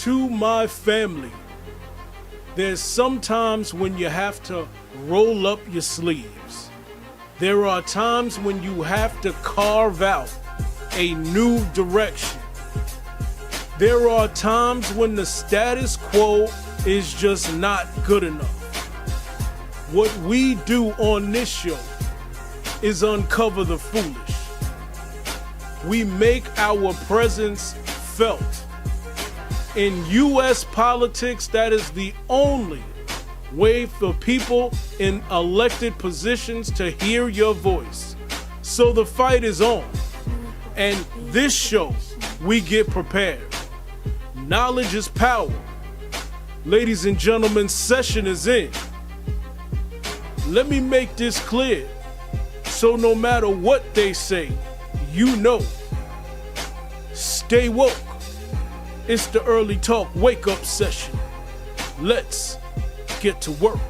To my family, there's sometimes when you have to roll up your sleeves. There are times when you have to carve out a new direction. There are times when the status quo is just not good enough. What we do on this show is uncover the foolish. We make our presence felt. In U.S. politics, that is the only way for people in elected positions to hear your voice. So the fight is on. And this show, we get prepared. Knowledge is power. Ladies and gentlemen, session is in. Let me make this clear. So no matter what they say, you know. Stay woke. It's the early talk wake up session. Let's get to work.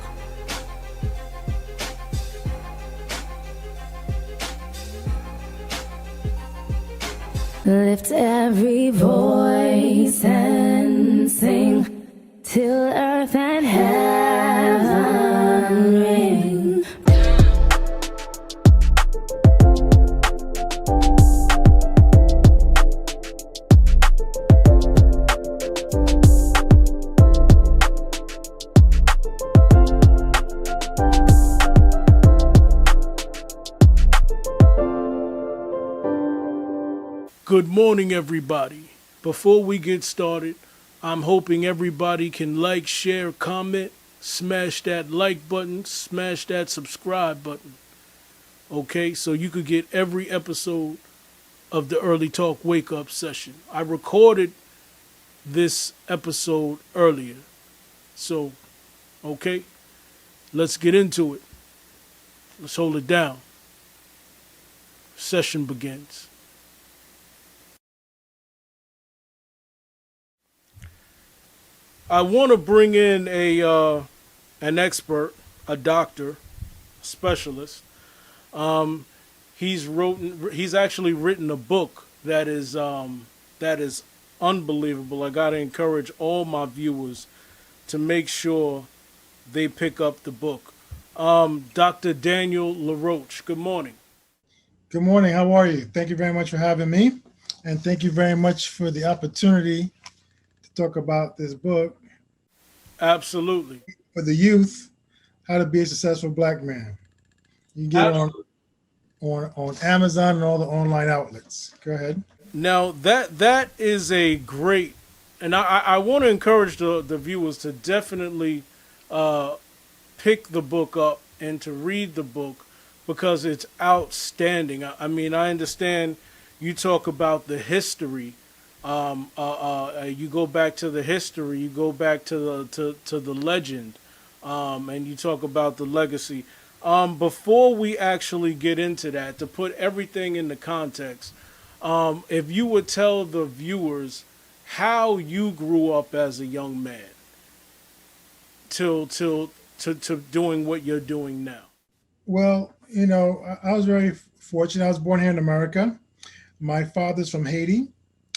Lift every voice and sing till earth and heaven ring. Good morning, everybody. Before we get started, I'm hoping everybody can like, share, comment, smash that like button, smash that subscribe button. Okay, so you could get every episode of the Early Talk Wake Up Session. I recorded this episode earlier. So, okay, let's get into it. Let's hold it down. Session begins. I want to bring in an expert, a doctor, specialist. He's actually written a book that is unbelievable. I gotta encourage all my viewers to make sure they pick up the book. Dr. Daniel Laroche. Good morning. Good morning. How are you? Thank you very much for having me, and thank you very much for the opportunity to talk about this book. Absolutely. For the youth, How to Be a Successful Black Man. You can get it on Amazon and all the online outlets. Go ahead. Now that is a great, and I want to encourage the viewers to definitely pick the book up and to read the book because it's outstanding. I mean, I understand you talk about the history. You go back to the history, you go back to the legend, and you talk about the legacy. Before we actually get into that, to put everything into context, if you would tell the viewers how you grew up as a young man to doing what you're doing now. Well, I was very fortunate. I was born here in America. My father's from Haiti.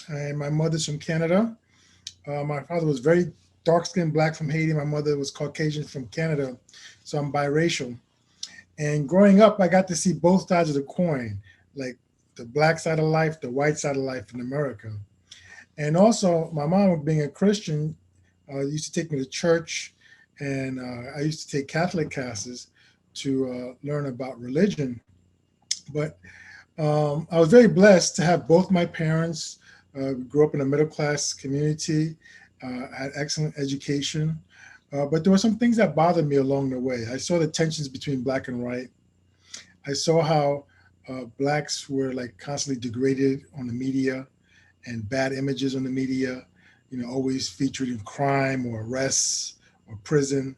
And my mother's from Canada. My father was very dark-skinned black from Haiti. My mother was Caucasian from Canada. So I'm biracial. And growing up, I got to see both sides of the coin, like the black side of life, the white side of life in America. And also, my mom, being a Christian, used to take me to church. And I used to take Catholic classes to learn about religion. But I was very blessed to have both my parents. Grew up in a middle-class community, had excellent education, but there were some things that bothered me along the way. I saw the tensions between black and white. I saw how blacks were like constantly degraded on the media and bad images on the media, always featured in crime or arrests or prison.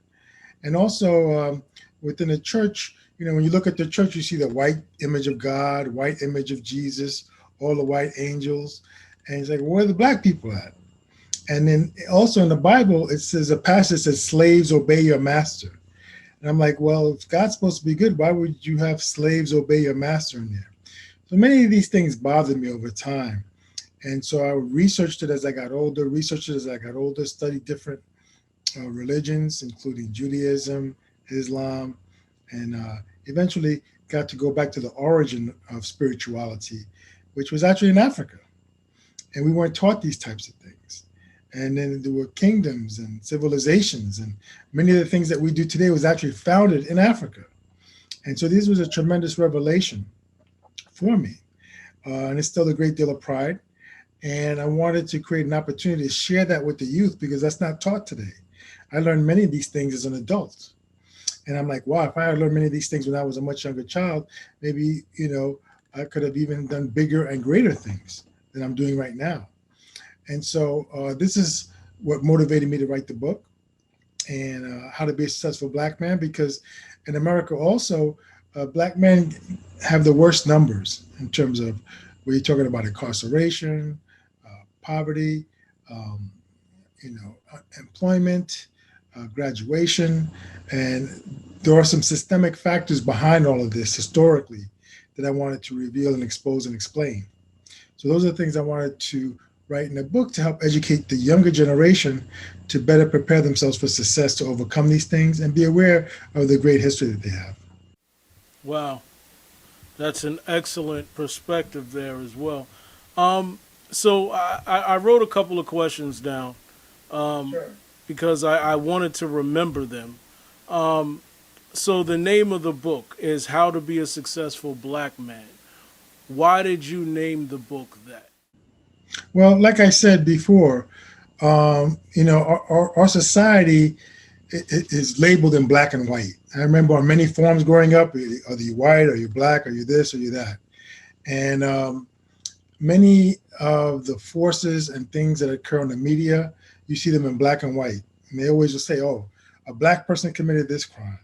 And also within the church, when you look at the church, you see the white image of God, white image of Jesus, all the white angels. And he's like, where are the black people at? And then also in the Bible, it says a passage says, slaves obey your master. And I'm like, well, if God's supposed to be good, why would you have slaves obey your master in there? So many of these things bothered me over time. And so I researched it as I got older, studied different religions, including Judaism, Islam, and eventually got to go back to the origin of spirituality, which was actually in Africa. And we weren't taught these types of things. And then there were kingdoms and civilizations, and many of the things that we do today was actually founded in Africa. And so this was a tremendous revelation for me. And it's still a great deal of pride. And I wanted to create an opportunity to share that with the youth because that's not taught today. I learned many of these things as an adult. And I'm like, wow, if I had learned many of these things when I was a much younger child, maybe, I could have even done bigger and greater things than I'm doing right now. And so this is what motivated me to write the book and how to be a successful Black man, because in America also, Black men have the worst numbers in terms of where you're talking about incarceration, poverty, employment, graduation. And there are some systemic factors behind all of this historically that I wanted to reveal and expose and explain. So those are the things I wanted to write in a book to help educate the younger generation to better prepare themselves for success, to overcome these things and be aware of the great history that they have. Wow. That's an excellent perspective there as well. So I wrote a couple of questions down Sure. because I wanted to remember them. So the name of the book is How to Be a Successful Black Man. Why did you name the book that? Well, like I said before, our society is labeled in black and white. I remember on many forms growing up, are you white, are you black, are you this, are you that? And many of the forces and things that occur in the media, you see them in black and white. And they always will say, oh, a black person committed this crime,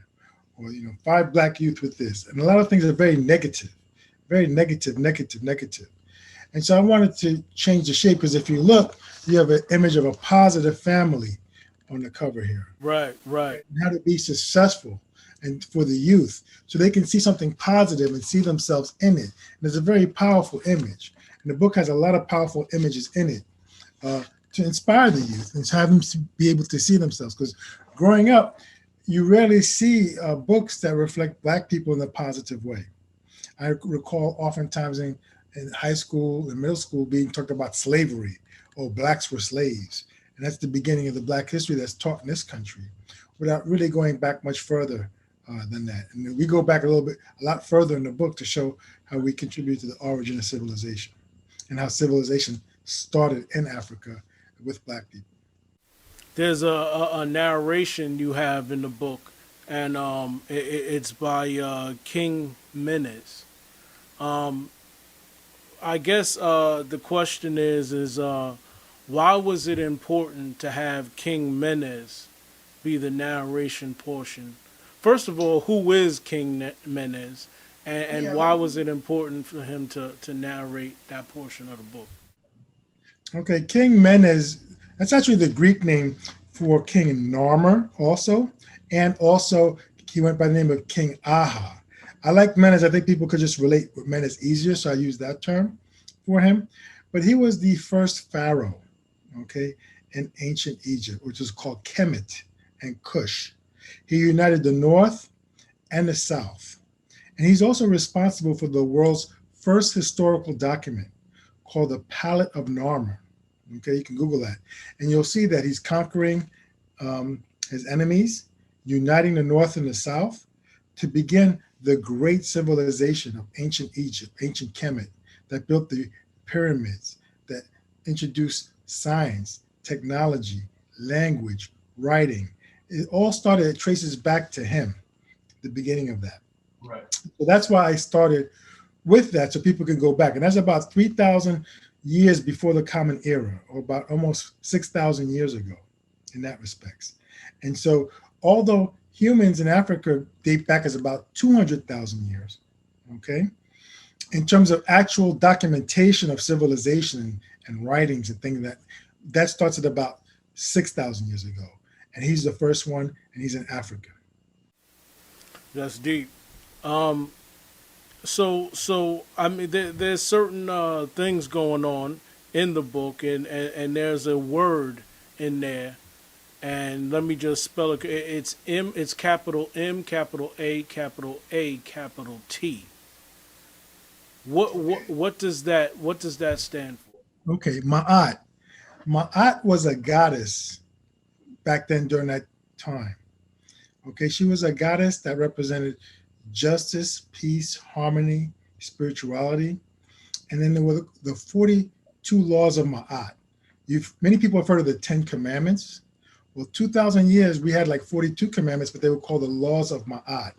or 5 black youth with this. And a lot of things are very negative, negative. And so I wanted to change the shape because if you look, you have an image of a positive family on the cover here. Right. And how to be successful and for the youth so they can see something positive and see themselves in it. And it's a very powerful image. And the book has a lot of powerful images in it to inspire the youth and to have them be able to see themselves. Because growing up, you rarely see books that reflect Black people in a positive way. I recall oftentimes in high school and middle school being talked about slavery, or Blacks were slaves. And that's the beginning of the Black history that's taught in this country without really going back much further than that. And we go back a lot further in the book to show how we contribute to the origin of civilization and how civilization started in Africa with Black people. There's a narration you have in the book, and it's by King Menes. I guess the question is why was it important to have King Menes be the narration portion? First of all, who is King Menes, and why was it important for him to narrate that portion of the book? Okay, King Menes, that's actually the Greek name for King Narmer also. And also he went by the name of King Aha. I like Menes. I think people could just relate with Menes easier, so I use that term for him. But he was the first pharaoh, okay, in ancient Egypt, which was called Kemet and Cush. He united the North and the South. And he's also responsible for the world's first historical document called the Palette of Narmer. Okay, you can Google that. And you'll see that he's conquering his enemies, uniting the North and the South to begin the great civilization of ancient Egypt, ancient Kemet, that built the pyramids, that introduced science, technology, language, writing. It all started, it traces back to him, the beginning of that. Right. So that's why I started with that, so people can go back. And that's about 3,000 years before the Common Era, or about almost 6,000 years ago in that respects. And so although humans in Africa date back as about 200,000 years, okay, in terms of actual documentation of civilization and writings and things that starts at about 6,000 years ago. And he's the first one, and he's in Africa. That's deep. So I mean, there's certain things going on in the book, and there's a word in there, and let me just spell it. It's M. It's capital M, capital A, capital T. What does that stand for? Okay, Ma'at. Ma'at was a goddess back then during that time. Okay, she was a goddess that represented justice, peace, harmony, spirituality. And then there were the 42 laws of Ma'at. Many people have heard of the 10 Commandments. Well, 2,000 years, we had like 42 commandments, but they were called the laws of Ma'at.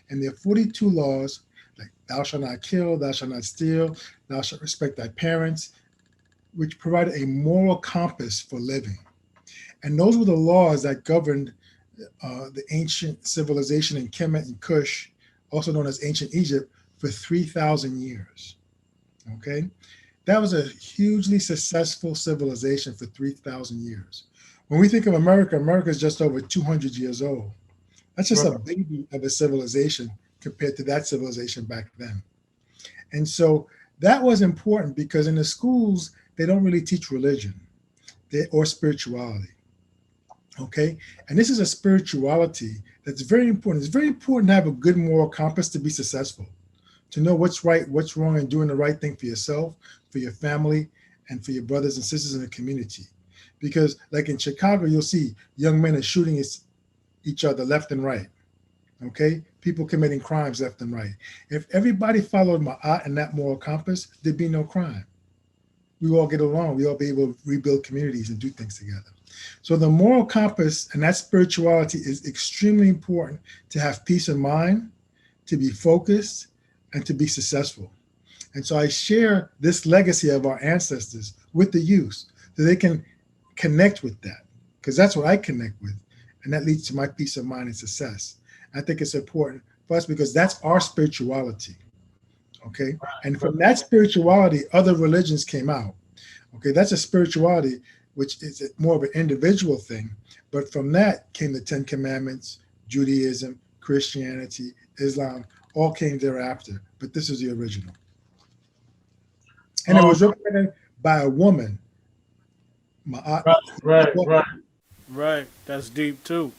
And there are 42 laws, like thou shalt not kill, thou shalt not steal, thou shalt respect thy parents, which provide a moral compass for living. And those were the laws that governed the ancient civilization in Kemet and Kush, also known as ancient Egypt, for 3,000 years. Okay? That was a hugely successful civilization for 3,000 years. When we think of America, America is just over 200 years old. That's just a baby of a civilization compared to that civilization back then. And so that was important because in the schools, they don't really teach religion or spirituality. Okay? And this is a spirituality that's very important. It's very important to have a good moral compass to be successful, to know what's right, what's wrong, and doing the right thing for yourself, for your family, and for your brothers and sisters in the community. Because like in Chicago, you'll see young men are shooting each other left and right. Okay? People committing crimes left and right. If everybody followed Ma'at and that moral compass, there'd be no crime. We all get along. We all be able to rebuild communities and do things together. So the moral compass and that spirituality is extremely important to have peace of mind, to be focused, and to be successful. And so I share this legacy of our ancestors with the youth so they can connect with that, because that's what I connect with. And that leads to my peace of mind and success. I think it's important for us because that's our spirituality. Okay. And from that spirituality, other religions came out. Okay. That's a spirituality, which is more of an individual thing. But from that came the 10 Commandments, Judaism, Christianity, Islam, all came thereafter. But this is the original. And it was represented by a woman. Right. That's deep too.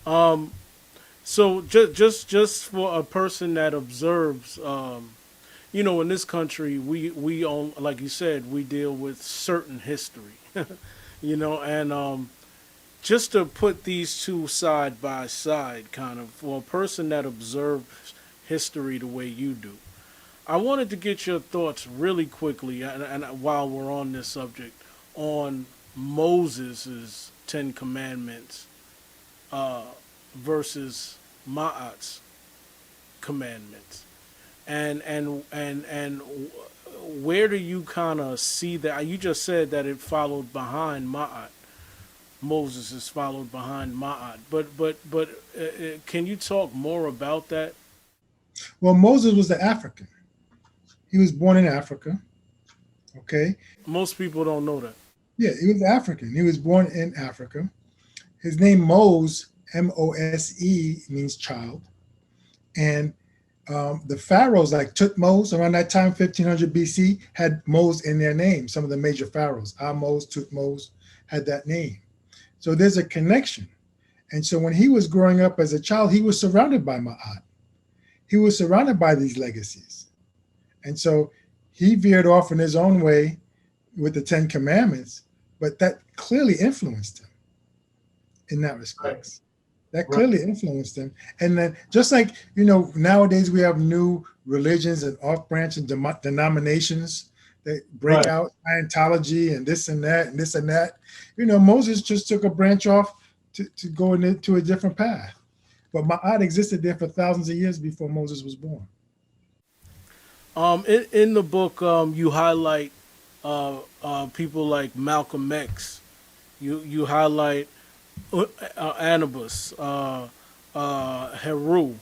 So just for a person that observes, in this country, we own, like you said, we deal with certain history, and just to put these two side by side, kind of, for a person that observes history the way you do, I wanted to get your thoughts really quickly, and while we're on this subject, on Moses's 10 Commandments versus Ma'at's commandments, and where do you kind of see that? You just said that it followed behind Ma'at. Moses is followed behind Ma'at, but can you talk more about that? Well, Moses was the African. He was born in Africa. Okay. Most people don't know that. Yeah, he was African. He was born in Africa. His name Mose, Mose, means child. And the pharaohs like Tutmos around that time, 1500 BC, had Mose in their name. Some of the major pharaohs, Ahmose, Tutmos, had that name. So there's a connection. And so when he was growing up as a child, he was surrounded by Ma'at. He was surrounded by these legacies. And so he veered off in his own way with the 10 Commandments, but that clearly influenced him in that respect. That clearly influenced him. And then just like, nowadays we have new religions and off-branch and denominations that break out Scientology and this and that and this and that. Moses just took a branch off to go into a different path. But Ma'at existed there for thousands of years before Moses was born. In the book, you highlight people like Malcolm X. You highlight Anubis, Heru,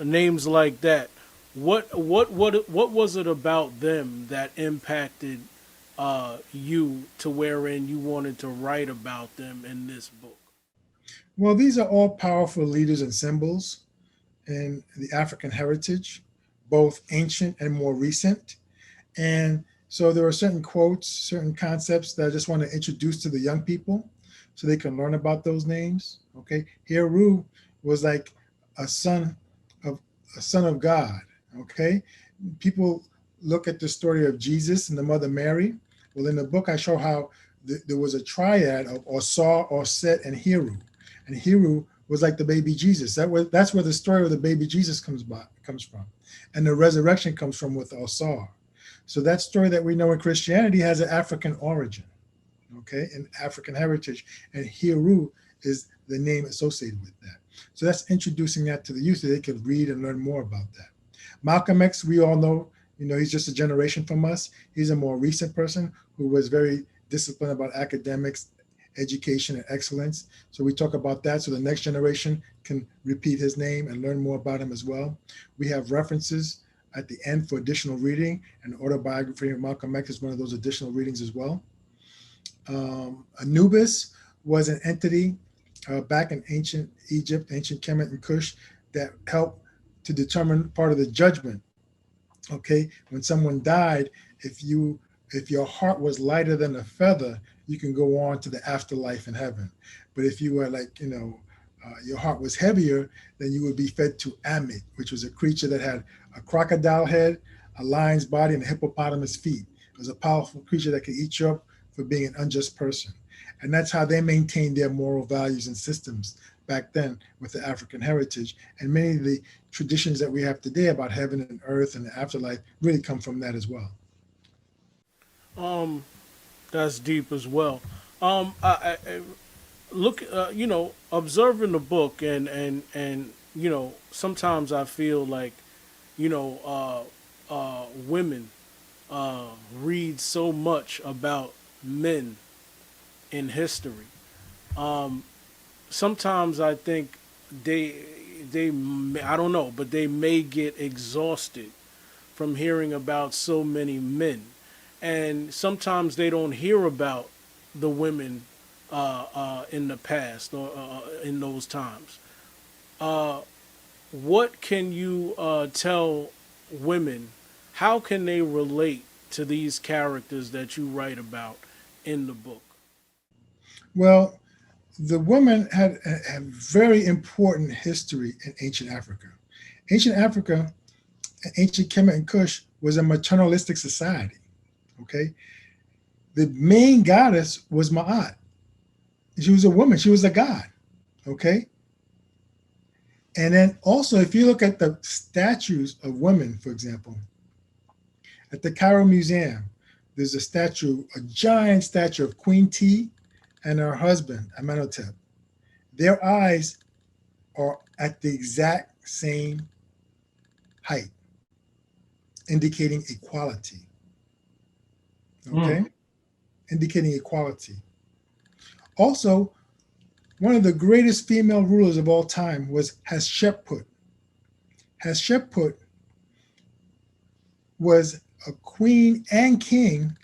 names like that. What was it about them that impacted you to wherein you wanted to write about them in this book? Well, these are all powerful leaders and symbols in the African heritage, both ancient and more recent. And So there are certain quotes, certain concepts that I just want to introduce to the young people so they can learn about those names. Okay. Heru was like a son of God. Okay. People look at the story of Jesus and the mother Mary. Well, in the book, I show how there was a triad of Osar, Osset, and Heru. And Heru was like the baby Jesus. That's where the story of the baby Jesus comes from. And the resurrection comes from with Osar. So that story that we know in Christianity has an African origin, okay, an African heritage. And Heru is the name associated with that. So that's introducing that to the youth so they can read and learn more about that. Malcolm X, we all know, he's just a generation from us. He's a more recent person who was very disciplined about academics, education, and excellence. So we talk about that so the next generation can repeat his name and learn more about him as well. We have references at the end for additional reading, and the autobiography of Malcolm X is one of those additional readings as well. Anubis was an entity back in ancient Egypt, ancient Kemet and Kush, that helped to determine part of the judgment. Okay, when someone died, if your heart was lighter than a feather, you can go on to the afterlife in heaven. But if you were like, your heart was heavier, then you would be fed to Amit, which was a creature that had a crocodile head, a lion's body, and a hippopotamus feet. It was a powerful creature that could eat you up for being an unjust person. And that's how they maintained their moral values and systems back then with the African heritage. And many of the traditions that we have today about heaven and earth and the afterlife really come from that as well. That's deep as well. I look, observing the book and sometimes I feel like, women read so much about men in history. Sometimes I think I don't know, but they may get exhausted from hearing about so many men, and sometimes they don't hear about the women in the past or in those times. What can you tell women? How can they relate to these characters that you write about in the book? Well, the women had a very important history in ancient Africa. Ancient Africa, ancient Kemet and Kush was a maternalistic society. Okay, the main goddess was Ma'at. She was a woman. She was a god. Okay, and then also, if you look at the statues of women, for example, at the Cairo Museum, there's a giant statue of Queen T and her husband, Amenhotep. Their eyes are at the exact same height, indicating equality. Okay? Indicating equality. Also, one of the greatest female rulers of all time was Hatshepsut. Hatshepsut was a queen and king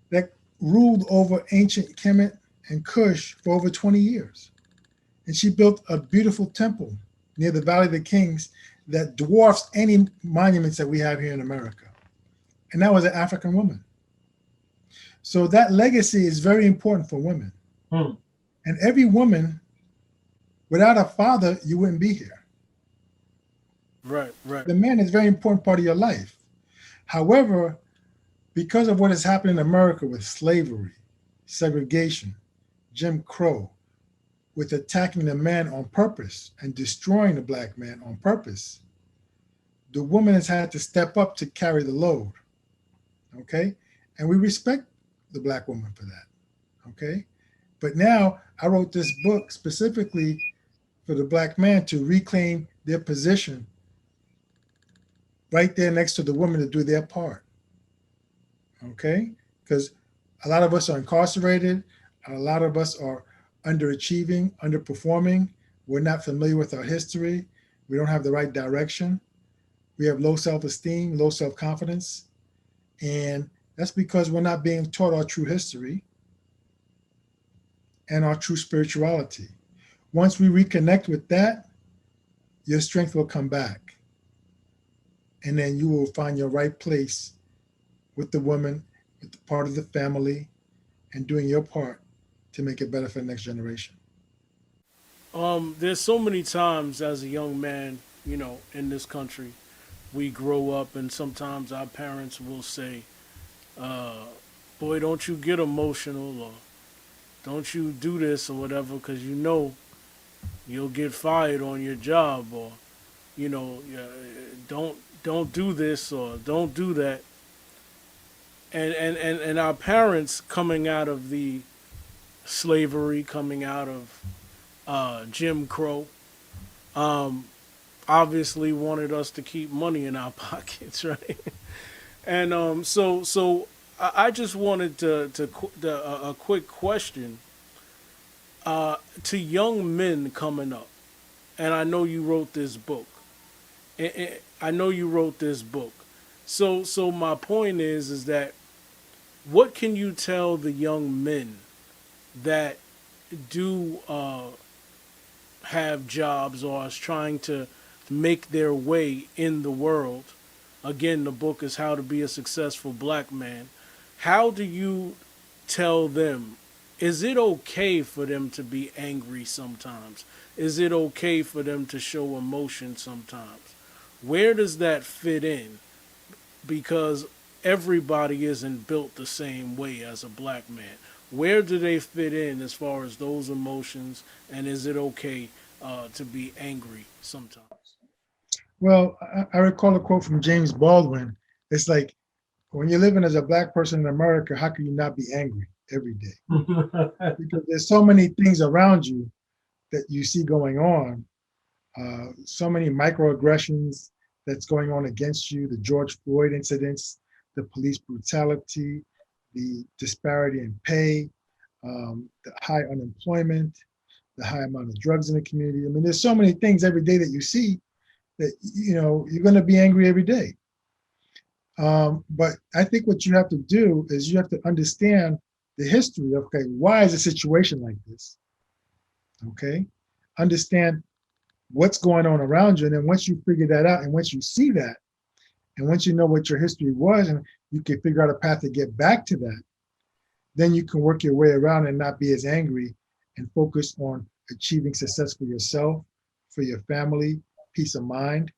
that ruled over ancient Kemet and Kush for over 20 years. And she built a beautiful temple near the Valley of the Kings that dwarfs any monuments that we have here in America. And that was an African woman. So that legacy is very important for women. And every woman, without a father, you wouldn't be here. Right. The man is a very important part of your life. However, because of what has happened in America with slavery, segregation, Jim Crow, with attacking the man on purpose and destroying the black man on purpose, the woman has had to step up to carry the load. Okay? And we respect the black woman for that. Okay? But now I wrote this book specifically for the black man to reclaim their position right there next to the woman to do their part. Okay? Because a lot of us are incarcerated. A lot of us are underachieving, underperforming. We're not familiar with our history. We don't have the right direction. We have low self-esteem, low self-confidence. And that's because we're not being taught our true history and our true spirituality. Once we reconnect with that, your strength will come back. And then you will find your right place with the woman part of the family, and doing your part to make it better for the next generation. There's so many times as a young man, in this country, we grow up and sometimes our parents will say, uh, boy, don't you get emotional or don't you do this or whatever because you'll get fired on your job or, yeah, don't do this or don't do that. And our parents coming out of the slavery, coming out of Jim Crow, um, obviously wanted us to keep money in our pockets, right? And so I just wanted a quick question to young men coming up, and I know you wrote this book. I know you wrote this book. So my point is that what can you tell the young men that do have jobs or is trying to make their way in the world? Again, the book is How to Be a Successful Black Man. How do you tell them? Is it okay for them to be angry sometimes? Is it okay for them to show emotion sometimes? Where does that fit in? Because everybody isn't built the same way as a black man. Where do they fit in as far as those emotions, and is it okay to be angry sometimes? Well, I recall a quote from James Baldwin. It's like, when you're living as a black person in America, how can you not be angry every day? Because there's so many things around you that you see going on, so many microaggressions that's going on against you, the George Floyd incidents, the police brutality, the disparity in pay, the high unemployment, the high amount of drugs in the community. I mean, there's so many things every day that you see that, you're going to be angry every day. But I think what you have to do is you have to understand the history of, okay, why is a situation like this? Okay, understand what's going on around you. And then once you figure that out, and once you see that, and once you know what your history was, and you can figure out a path to get back to that, then you can work your way around and not be as angry and focus on achieving success for yourself, for your family, peace of mind,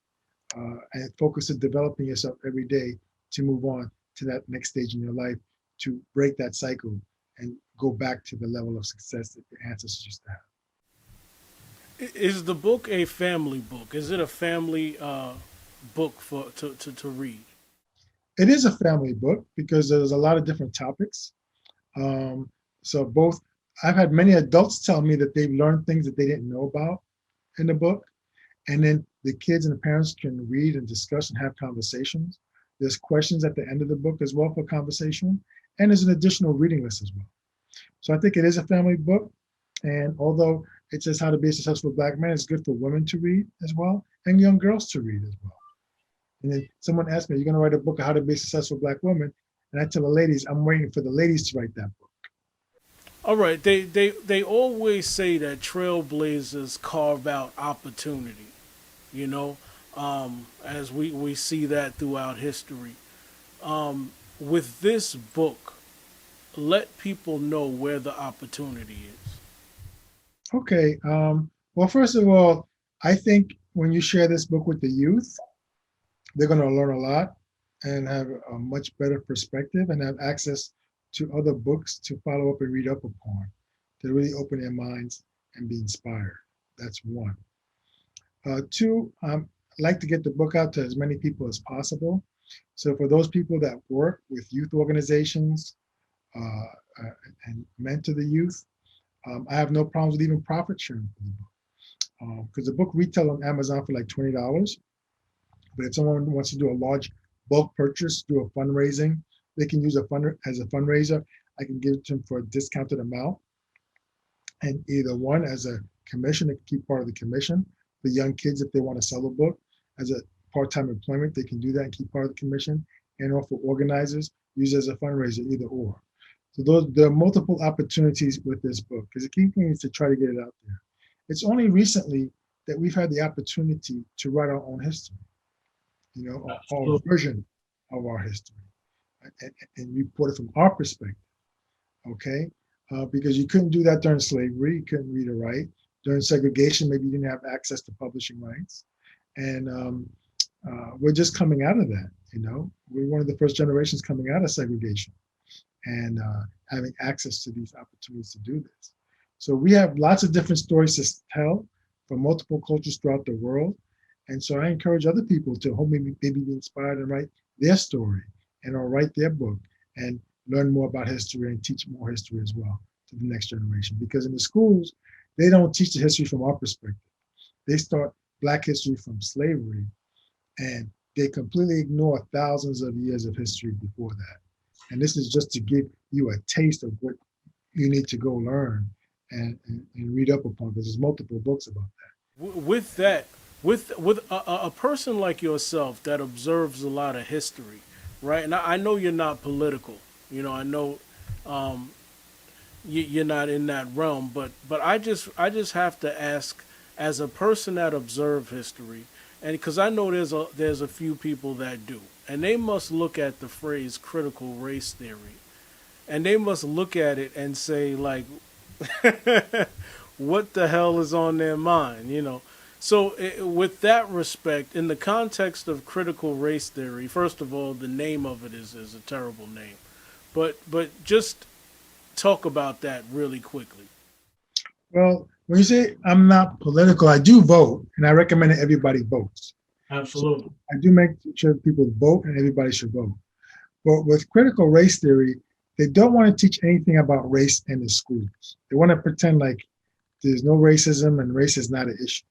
and focus on developing yourself every day to move on to that next stage in your life, to break that cycle and go back to the level of success that your ancestors used to have. Is the book a family book? Is it a family book to read? It is a family book because there's a lot of different topics. Um, so both, I've had many adults tell me that they've learned things that they didn't know about in the book. And then the kids and the parents can read and discuss and have conversations. There's questions at the end of the book as well for conversation. And there's an additional reading list as well. So I think it is a family book. And although it says how to be a successful black man, it's good for women to read as well, and young girls to read as well. And then someone asked me, are you going to write a book on how to be a successful black woman? And I tell the ladies, I'm waiting for the ladies to write that book. All right, they always say that trailblazers carve out opportunity, you know, as we see that throughout history. With this book, let people know where the opportunity is. Okay. Well, first of all, I think when you share this book with the youth, they're going to learn a lot and have a much better perspective and have access to other books to follow up and read up upon, to really open their minds and be inspired. That's one. Two, I'd like to get the book out to as many people as possible. So for those people that work with youth organizations and mentor the youth, I have no problems with even profit sharing for the book. Because the book retail on Amazon for like $20. But if someone wants to do a large bulk purchase, do a fundraising, they can use as a fundraiser. I can give it to them for a discounted amount. And either one as a commission, they can keep part of the commission. For young kids, if they want to sell a book as a part-time employment, they can do that and keep part of the commission. And or for organizers, use it as a fundraiser, either or. So there are multiple opportunities with this book because the key thing is to try to get it out there. It's only recently that we've had the opportunity to write our own history, our version of our history. and report it from our perspective, okay? Because you couldn't do that during slavery, you couldn't read or write. During segregation, maybe you didn't have access to publishing rights. And we're just coming out of that, you know? We're one of the first generations coming out of segregation and having access to these opportunities to do this. So we have lots of different stories to tell from multiple cultures throughout the world. And so I encourage other people to hopefully maybe be inspired and write their story and or write their book and learn more about history and teach more history as well to the next generation. Because in the schools, they don't teach the history from our perspective. They start Black history from slavery, and they completely ignore thousands of years of history before that. And this is just to give you a taste of what you need to go learn and read up upon, because there's multiple books about that. With that, with a person like yourself that observes a lot of history, right? And I know you're not political. You know, I know you're not in that realm, but I just have to ask, as a person that observes history, and because I know there's a few people that do, and they must look at the phrase critical race theory, and they must look at it and say, like, what the hell is on their mind, you know? So with that respect, in the context of critical race theory, first of all, the name of it is a terrible name, but just talk about that really quickly. Well, when you say I'm not political, I do vote, and I recommend that everybody votes. Absolutely. So I do make sure people vote, and everybody should vote. But with critical race theory, they don't want to teach anything about race in the schools. They want to pretend like there's no racism and race is not an issue.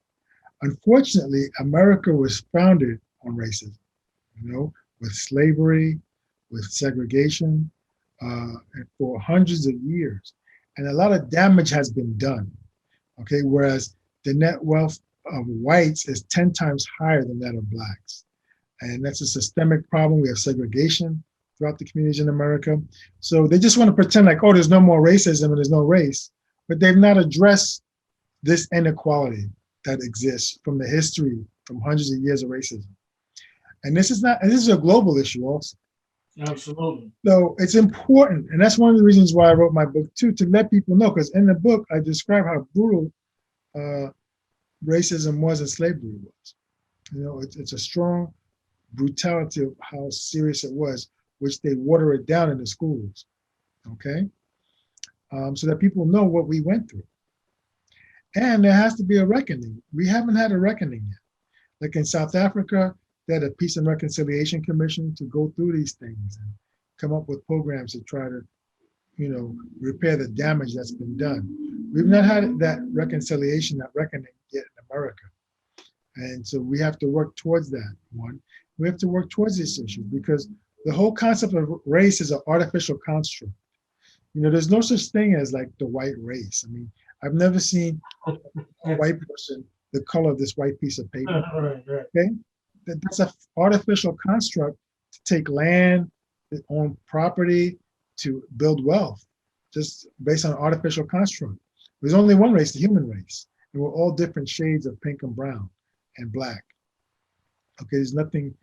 Unfortunately, America was founded on racism, you know, with slavery, with segregation, and for hundreds of years. And a lot of damage has been done, okay? Whereas the net wealth of whites is 10 times higher than that of Blacks. And that's a systemic problem. We have segregation throughout the communities in America. So they just want to pretend like, oh, there's no more racism and there's no race, but they've not addressed this inequality that exists from the history, from hundreds of years of racism. And this is a global issue also. Absolutely. So it's important, and that's one of the reasons why I wrote my book too, to let people know, because in the book I describe how brutal racism was and slavery was. You know, it's a strong brutality of how serious it was, which they water it down in the schools, okay? So that people know what we went through. And there has to be a reckoning. We haven't had a reckoning yet. Like in South Africa, they had a Peace and Reconciliation Commission to go through these things and come up with programs to try to, you know, repair the damage that's been done. We've not had that reconciliation, that reckoning yet in America. And so we have to work towards that one. We have to work towards these issues because the whole concept of race is an artificial construct. You know, there's no such thing as like the white race. I mean, I've never seen a white person the color of this white piece of paper. Right. Okay, that's an artificial construct to take land, to own property, to build wealth, just based on an artificial construct. There's only one race, the human race, and we're all different shades of pink and brown and black. Okay, there's nothing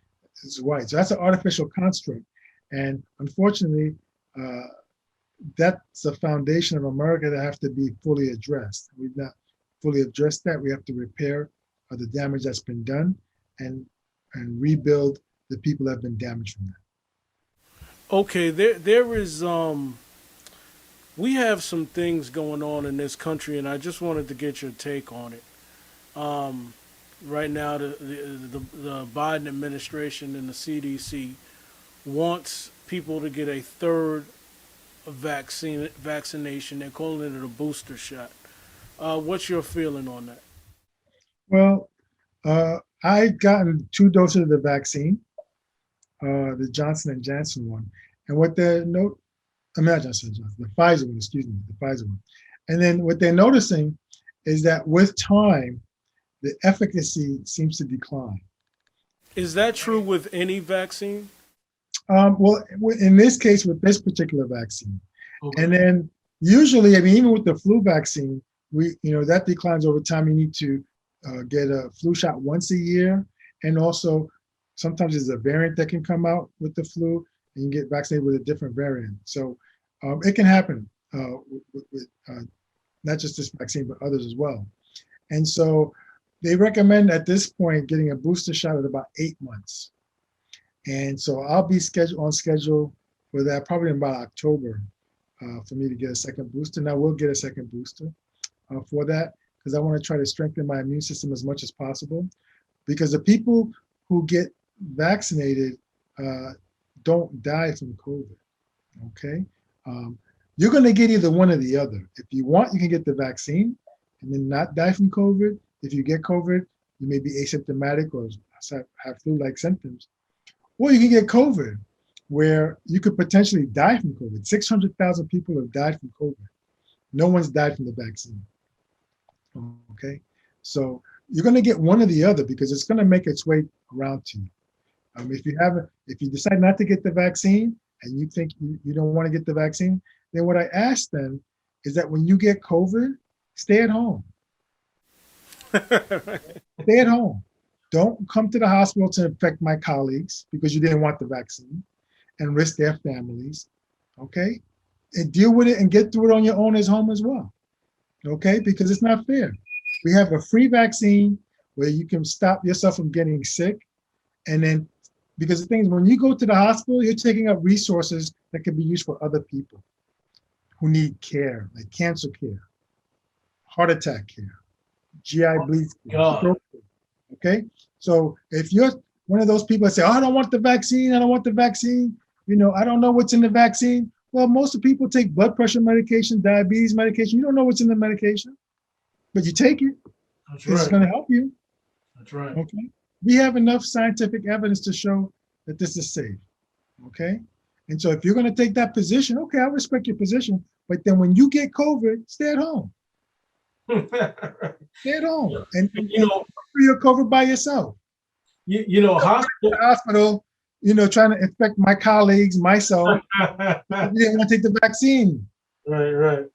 that's white. So that's an artificial construct, and unfortunately, that's the foundation of America that have to be fully addressed. We've not fully addressed that. We have to repair the damage that's been done and rebuild the people that have been damaged from that. Okay, there is we have some things going on in this country, and I just wanted to get your take on it. Right now, the Biden administration and the CDC wants people to get a third vaccination. They're calling it a booster shot. What's your feeling on that? Well, I've gotten 2 doses of the vaccine, the Johnson & Johnson one. And what not Johnson & Johnson, the Pfizer one, the Pfizer one. And then what they're noticing is that with time, the efficacy seems to decline. Is that true with any vaccine? Well, in this case, with this particular vaccine. Okay. And then usually, I mean, even with the flu vaccine, that declines over time. You need to get a flu shot once a year. And also, sometimes there's a variant that can come out with the flu, and you get vaccinated with a different variant. So it can happen with not just this vaccine, but others as well. And so they recommend at this point getting a booster shot at about 8 months. And so I'll be on schedule for that probably in about October for me to get a second booster. And I will get a second booster for that because I want to try to strengthen my immune system as much as possible. Because the people who get vaccinated don't die from COVID, okay? You're going to get either one or the other. If you want, you can get the vaccine and then not die from COVID. If you get COVID, you may be asymptomatic or have flu-like symptoms. Or you can get COVID, where you could potentially die from COVID. 600,000 people have died from COVID. No one's died from the vaccine, okay? So you're going to get one or the other because it's going to make its way around to you. If you decide not to get the vaccine and you think you don't want to get the vaccine, then what I ask them is that when you get COVID, stay at home. Stay at home. Don't come to the hospital to infect my colleagues because you didn't want the vaccine and risk their families, okay? And deal with it and get through it on your own as home as well, okay? Because it's not fair. We have a free vaccine where you can stop yourself from getting sick. And then, because the thing is, when you go to the hospital, you're taking up resources that can be used for other people who need care, like cancer care, heart attack care, GI bleeds care, okay? So if you're one of those people that say, oh, I don't want the vaccine, I don't want the vaccine, I don't know what's in the vaccine. Well, most of the people take blood pressure medication, diabetes medication. You don't know what's in the medication, but you take it. That's right. It's going to help you. That's right. Okay. We have enough scientific evidence to show that this is safe. Okay. And so if you're going to take that position, okay, I respect your position. But then when you get COVID, stay at home. Stay at home. And you're COVID by yourself. Hospital, trying to infect my colleagues, myself. You didn't want to take the vaccine. Right.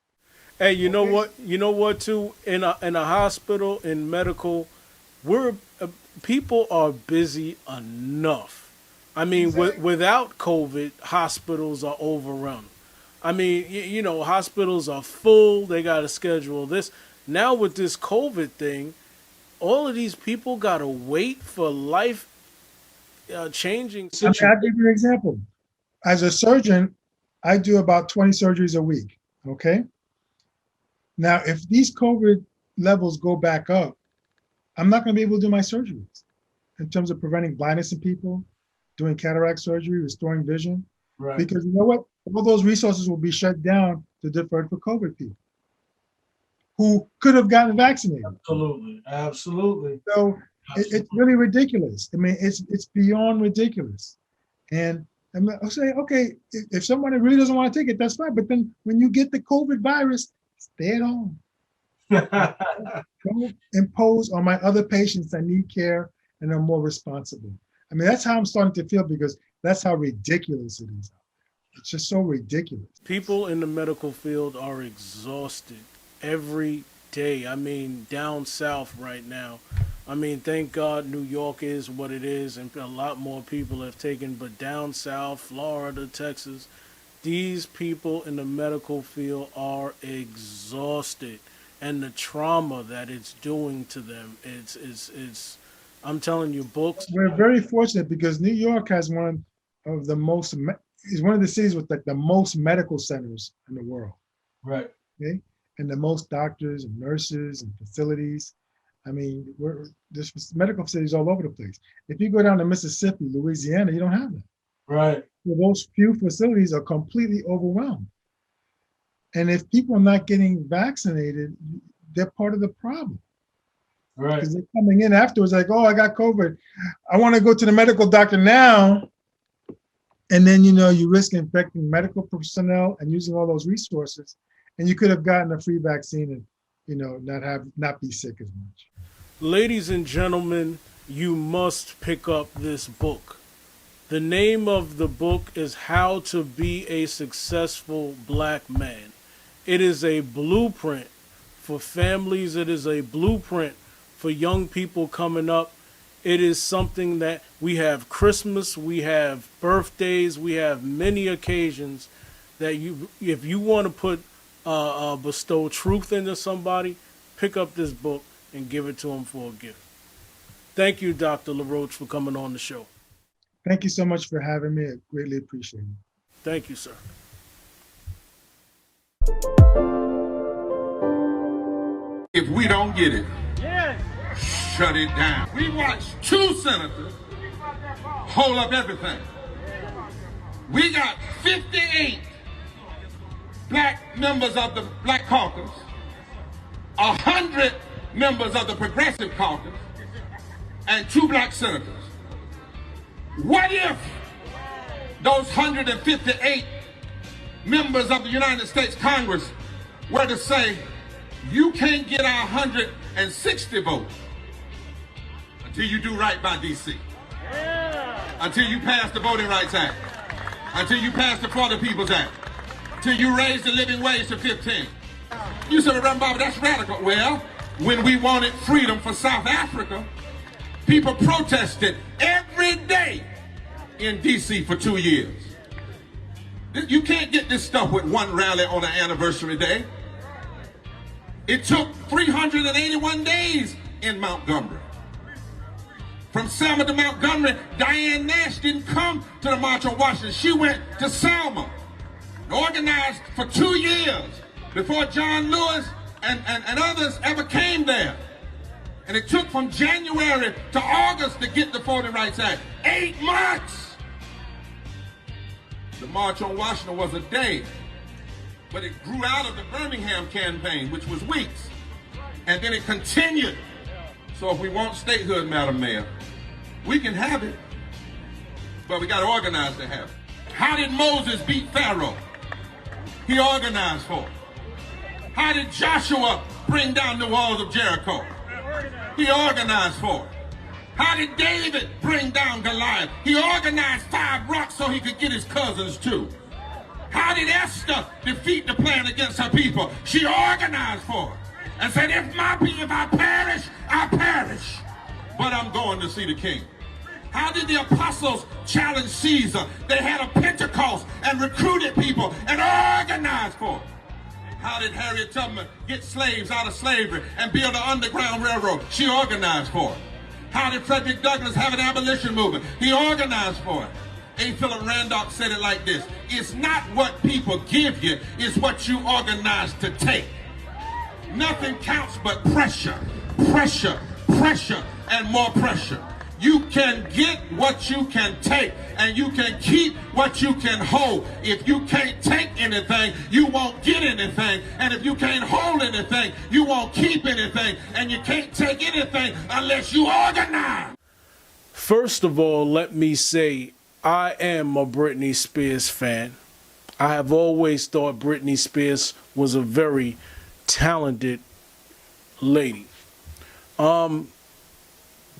Hey, you know what? Too in a hospital, in medical, people are busy enough. I mean, exactly. Without COVID, hospitals are overrun. I mean, hospitals are full. They got to schedule this. Now with this COVID thing, all of these people got to wait for life changing situations. I'll give you an example. As a surgeon, I do about 20 surgeries a week. Okay. Now, if these COVID levels go back up, I'm not going to be able to do my surgeries in terms of preventing blindness in people, doing cataract surgery, restoring vision. Right. Because you know what? All those resources will be shut down to defer for COVID people who could have gotten vaccinated. Absolutely. So it's really ridiculous. I mean, it's beyond ridiculous. And I'll say, okay, if somebody really doesn't want to take it, that's fine. But then when you get the COVID virus, stay at home. Don't impose on my other patients that need care and are more responsible. I mean, that's how I'm starting to feel because that's how ridiculous it is. It's just so ridiculous. People in the medical field are exhausted every day. I mean, down south right now. I mean, thank God New York is what it is and a lot more people have taken, but down south, Florida, Texas, these people in the medical field are exhausted. And the trauma that it's doing to them, it's I'm telling you, books. We're very fortunate because New York has one of the most, is one of the cities with like the most medical centers in the world. Right. Okay. And the most doctors and nurses and facilities. I mean, there's medical facilities all over the place. If you go down to Mississippi, Louisiana, you don't have that. Right. So those few facilities are completely overwhelmed. And if people are not getting vaccinated, they're part of the problem. Right. Because they're coming in afterwards like, oh, I got COVID. I want to go to the medical doctor now. And then, you risk infecting medical personnel and using all those resources. And you could have gotten a free vaccine and, not be sick as much. Ladies and gentlemen, you must pick up this book. The name of the book is How to Be a Successful Black Man. It is a blueprint for families. It is a blueprint for young people coming up. It is something that we have Christmas, we have birthdays, we have many occasions that if you want to bestow truth into somebody, pick up this book and give it to them for a gift. Thank you, Dr. Laroche, for coming on the show. Thank you so much for having me. I greatly appreciate it. Thank you, sir. If we don't get it, shut it down. We watched 2 senators hold up everything. We got 58 black members of the Black Caucus, 100 members of the Progressive Caucus, and 2 black senators. What if those 158 members of the United States Congress were to say, you can't get our 160 votes until you do right by D.C., until you pass the Voting Rights Act, until you pass the For the People's Act, until you raise the living wage to 15. You said, Reverend Bobby, that's radical. Well, when we wanted freedom for South Africa, people protested every day in D.C. for 2 years. You can't get this stuff with one rally on an anniversary day. It took 381 days in Montgomery. From Selma to Montgomery, Diane Nash didn't come to the March on Washington. She went to Selma, organized for 2 years before John Lewis and others ever came there. And it took from January to August to get the Voting Rights Act. 8 months! The March on Washington was a day, but it grew out of the Birmingham campaign, which was weeks. And then it continued. So if we want statehood, Madam Mayor, we can have it, but we got to organize to have it. How did Moses beat Pharaoh? He organized for it. How did Joshua bring down the walls of Jericho? He organized for it. How did David bring down Goliath? He organized 5 rocks so he could get his cousins too. How did Esther defeat the plan against her people? She organized for it and said, if I perish, I perish. But I'm going to see the king. How did the apostles challenge Caesar? They had a Pentecost and recruited people and organized for it. How did Harriet Tubman get slaves out of slavery and build an underground railroad? She organized for it. How did Frederick Douglass have an abolition movement? He organized for it. A. Philip Randolph said it like this: it's not what people give you, it's what you organize to take. Nothing counts but pressure, pressure, pressure, and more pressure. You can get what you can take, and you can keep what you can hold. If you can't take anything, you won't get anything. And if you can't hold anything, you won't keep anything. And you can't take anything unless you organize. First of all, let me say, I am a Britney Spears fan. I have always thought Britney Spears was a very talented lady.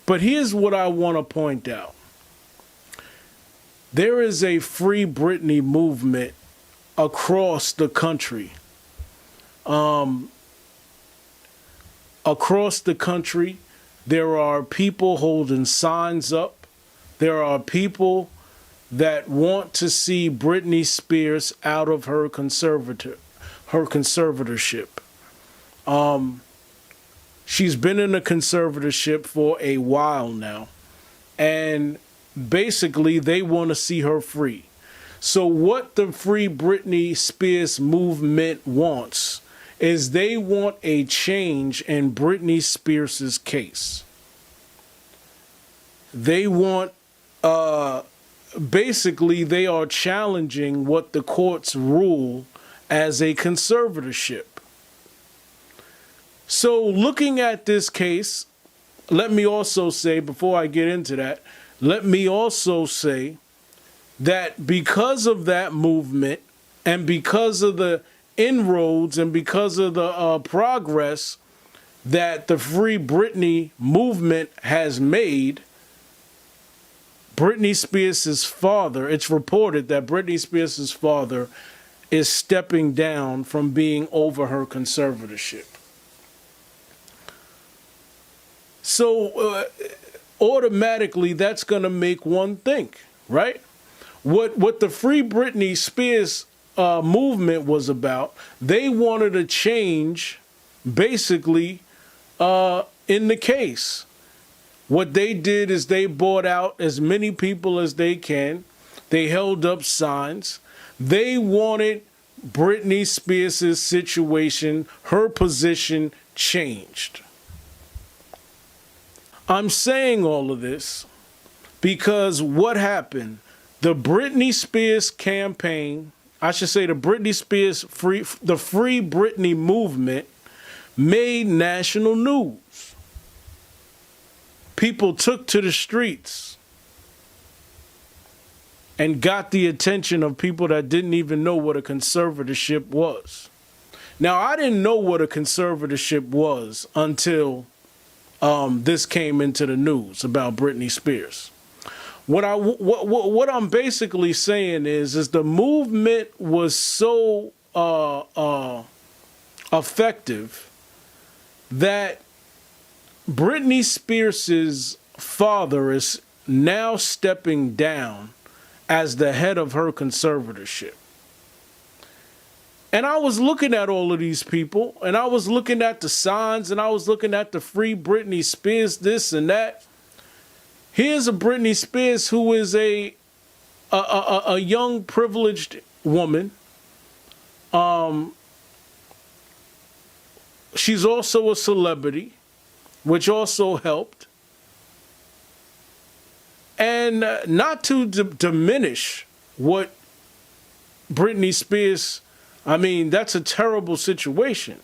But here's what I want to point out. There is a Free Britney movement across the country. Across the country, there are people holding signs up. There are people that want to see Britney Spears out of her conservatorship. She's been in a conservatorship for a while now, and basically they want to see her free. So what the Free Britney Spears movement wants is they want a change in Britney Spears' case. They want, basically they are challenging what the courts rule as a conservatorship. So looking at this case, let me also say, before I get into that, let me also say that because of that movement and because of the inroads and because of the progress that the Free Britney movement has made, Britney Spears' father, it's reported that Britney Spears' father is stepping down from being over her conservatorship. So automatically that's going to make one think, right? What the Free Britney Spears movement was about, they wanted a change basically in the case. What they did is they bought out as many people as they can. They held up signs. They wanted Britney Spears' situation, her position changed. I'm saying all of this because what happened? The Britney Spears campaign, I should say the the Free Britney movement made national news. People took to the streets and got the attention of people that didn't even know what a conservatorship was. Now, I didn't know what a conservatorship was until this came into the news about Britney Spears. What I'm basically saying is the movement was so effective that Britney Spears' father is now stepping down as the head of her conservatorship. And I was looking at all of these people, and I was looking at the signs, and I was looking at the Free Britney Spears, this and that. Here's a Britney Spears who is a young, privileged woman. She's also a celebrity, which also helped. And not to diminish what Britney Spears, I mean, that's a terrible situation.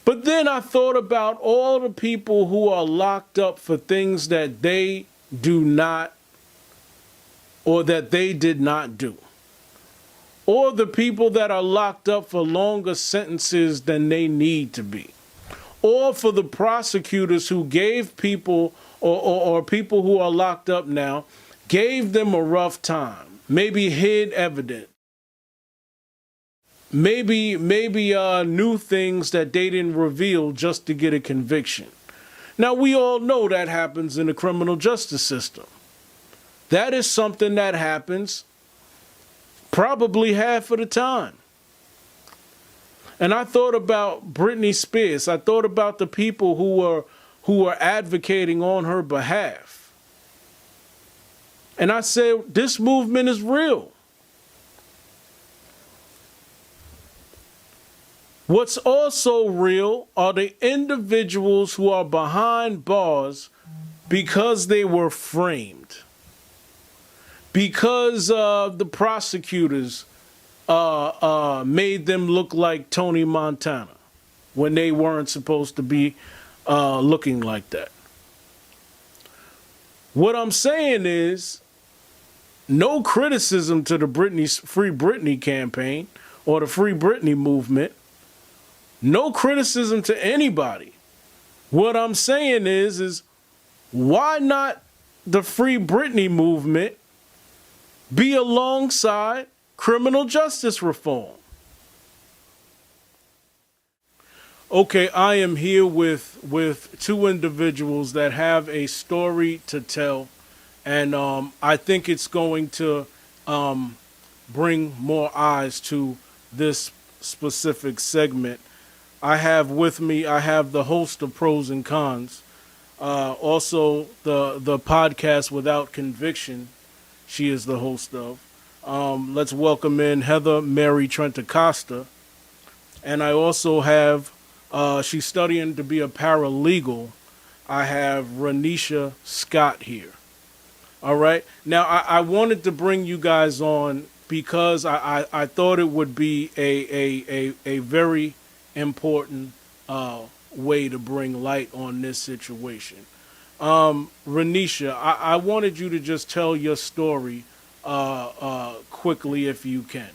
But then I thought about all the people who are locked up for things that they do not, or that they did not do. Or the people that are locked up for longer sentences than they need to be. Or for the prosecutors who gave people, or people who are locked up now, gave them a rough time, maybe hid evidence. Maybe knew things that they didn't reveal just to get a conviction. Now, we all know that happens in the criminal justice system. That is something that happens probably half of the time. And I thought about Britney Spears. I thought about the people who were advocating on her behalf. And I said, this movement is real. What's also real are the individuals who are behind bars because they were framed. Because the prosecutors made them look like Tony Montana when they weren't supposed to be looking like that. What I'm saying is no criticism to the Free Britney campaign or the Free Britney movement. No criticism to anybody. What I'm saying is why not the Free Britney movement be alongside criminal justice reform? Okay, I am here with two individuals that have a story to tell, and I think it's going to bring more eyes to this specific segment. I have with me, I have the host of Pros and Cons, also the podcast Without Conviction, she is the host of. Let's welcome in Heather Mary Trentacosta. And I also have, she's studying to be a paralegal. I have Ranisha Scott here. All right. Now, I wanted to bring you guys on because I thought it would be a very important way to bring light on this situation. Ranisha, I wanted you to just tell your story quickly if you can.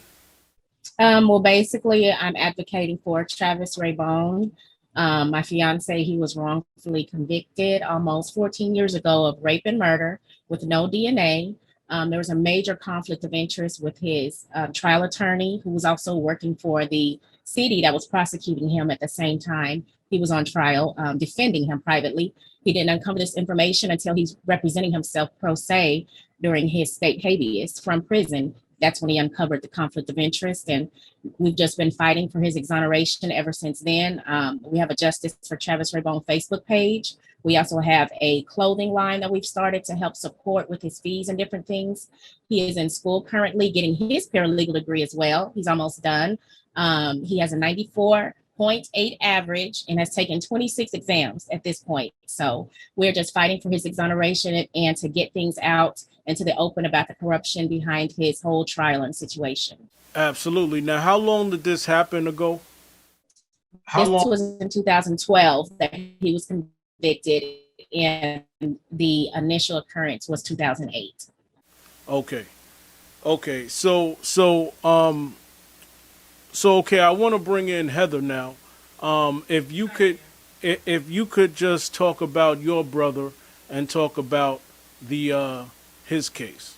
Well, basically, I'm advocating for Travis Raybone. My fiance, he was wrongfully convicted almost 14 years ago of rape and murder with no DNA. There was a major conflict of interest with his trial attorney, who was also working for the city that was prosecuting him at the same time he was on trial, defending him privately. He didn't uncover this information until he's representing himself pro se during his state habeas from prison. That's when he uncovered the conflict of interest. And we've just been fighting for his exoneration ever since then. We have a Justice for Travis Raybone Facebook page. We also have a clothing line that we've started to help support with his fees and different things. He is in school currently getting his paralegal degree as well. He's almost done. He has a 94.8 average and has taken 26 exams at this point. So we're just fighting for his exoneration and to get things out into the open about the corruption behind his whole trial and situation. Absolutely. Now, how long did this happen ago? This was in 2012 that he was convicted, and the initial occurrence was 2008. Okay. So okay, I want to bring in Heather now. If you could just talk about your brother and talk about the his case.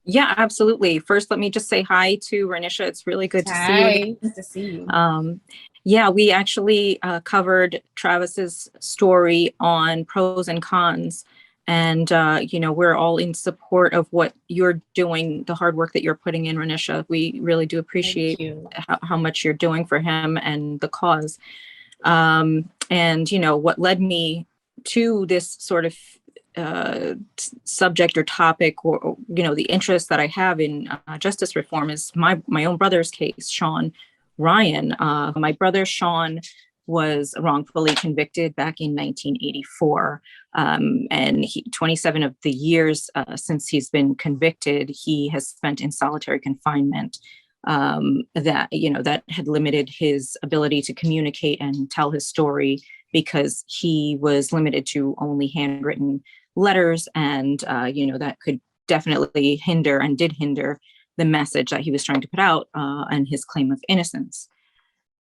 Yeah, absolutely. First, let me just say hi to Ranisha. It's really good to see you. Hi, good to see you. Yeah, we actually covered Travis's story on pros and cons. And, we're all in support of what you're doing, the hard work that you're putting in, Ranisha. We really do appreciate how much you're doing for him and the cause. What led me to this sort of subject or topic, or the interest that I have in justice reform is my own brother's case, Sean Ryan. My brother Sean was wrongfully convicted back in 1984, and 27 of the years since he's been convicted, he has spent in solitary confinement. That had limited his ability to communicate and tell his story because he was limited to only handwritten letters, and that could definitely hinder and did hinder the message that he was trying to put out and his claim of innocence.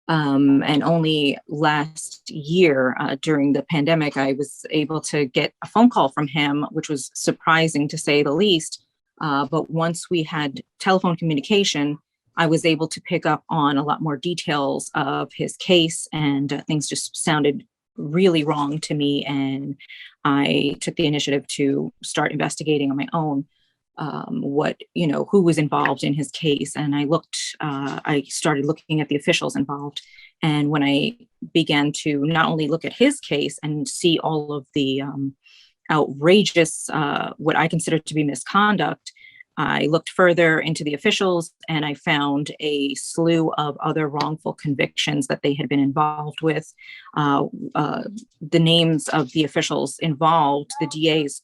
And only last year during the pandemic, I was able to get a phone call from him, which was surprising to say the least. But once we had telephone communication, I was able to pick up on a lot more details of his case, and things just sounded really wrong to me. And I took the initiative to start investigating on my own who was involved in his case. And I started looking at the officials involved. And when I began to not only look at his case and see all of the outrageous, what I consider to be misconduct, I looked further into the officials, and I found a slew of other wrongful convictions that they had been involved with. The names of the officials involved, the DA's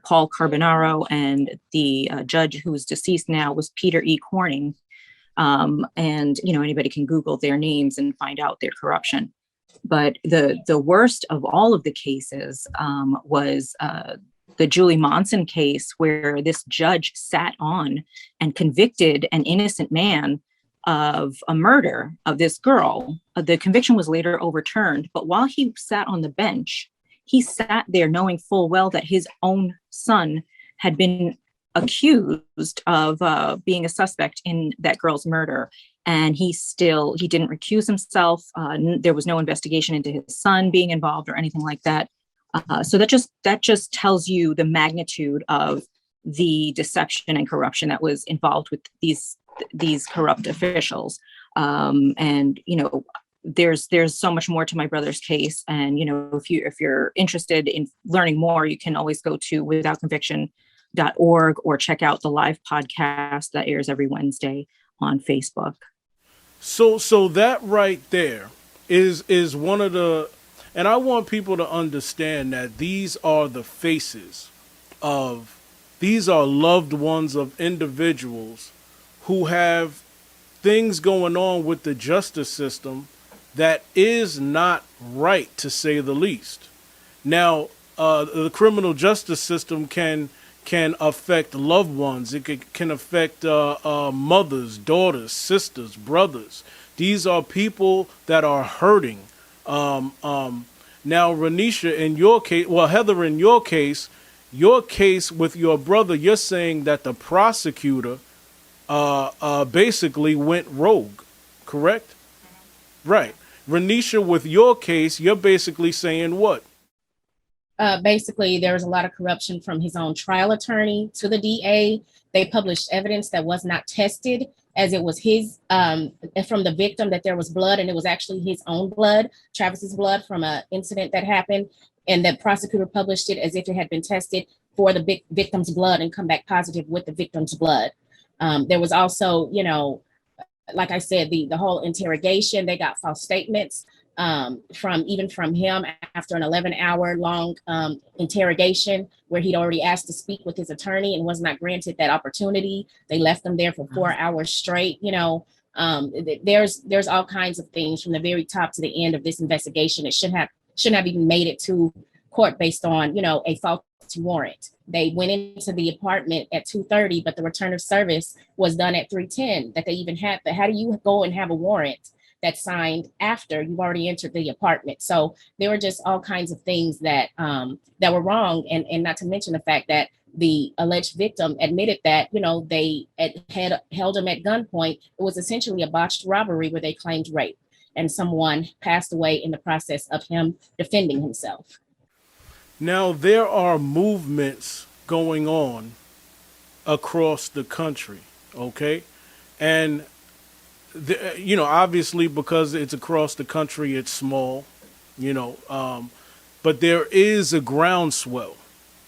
Paul Carbonaro, and the judge who is deceased now was Peter E. Corning. Anybody can Google their names and find out their corruption. But the worst of all of the cases was the Julie Monson case, where this judge sat on and convicted an innocent man of a murder of this girl. The conviction was later overturned, but while he sat on the bench, he sat there knowing full well that his own son had been accused of being a suspect in that girl's murder. And he didn't recuse himself. There was no investigation into his son being involved or anything like that. So that just tells you the magnitude of the deception and corruption that was involved with these corrupt officials. There's so much more to my brother's case. And if you're interested in learning more, you can always go to withoutconviction.org or check out the live podcast that airs every Wednesday on Facebook. So that right there is one of the. And I want people to understand that these are the faces these are loved ones of individuals who have things going on with the justice system that is not right, to say the least. Now, the criminal justice system can affect loved ones. It can affect mothers, daughters, sisters, brothers. These are people that are hurting. Now, Ranisha, in your case, Heather, in your case, your case with your brother, you're saying that the prosecutor basically went rogue, correct? Right. Ranisha, with your case, you're basically saying what? Basically, there was a lot of corruption from his own trial attorney to the DA. They published evidence that was not tested, as it was his from the victim, that there was blood, and it was actually his own blood, Travis's blood, from an incident that happened. And the prosecutor published it as if it had been tested for the victim's blood and come back positive with the victim's blood. There was also, like I said, the whole interrogation. They got false statements from him after an 11-hour long interrogation, where he'd already asked to speak with his attorney and was not granted that opportunity. They left him there for 4 hours straight. There's all kinds of things from the very top to the end of this investigation. It shouldn't have even made it to court based on a faulty warrant. They went into the apartment at 2:30, but the return of service was done at 3:10. That they even had. How do you go and have a warrant that's signed after you've already entered the apartment? So there were just all kinds of things that were wrong, and not to mention the fact that the alleged victim admitted that they had held him at gunpoint. It was essentially a botched robbery where they claimed rape, and someone passed away in the process of him defending himself. Now, there are movements going on across the country, okay? And, obviously because it's across the country, it's small, but there is a groundswell,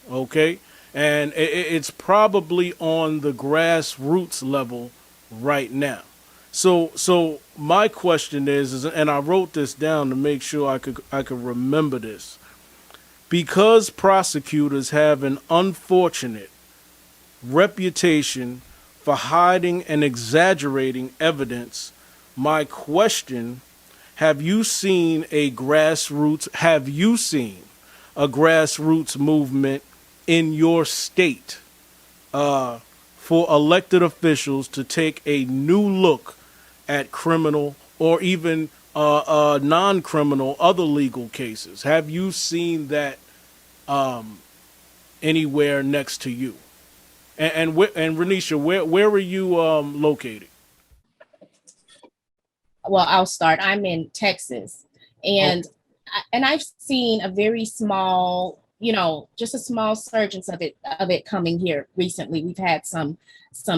okay? And it's probably on the grassroots level right now. So my question is, and I wrote this down to make sure I could remember this. Because prosecutors have an unfortunate reputation for hiding and exaggerating evidence, my question, have you seen a grassroots movement in your state for elected officials to take a new look at criminal or even non-criminal, other legal cases? Have you seen that anywhere next to you? And Ranisha, where are you located? Well, I'll start. I'm in Texas, and I've seen a very small, just a small surge of it coming here recently. We've had some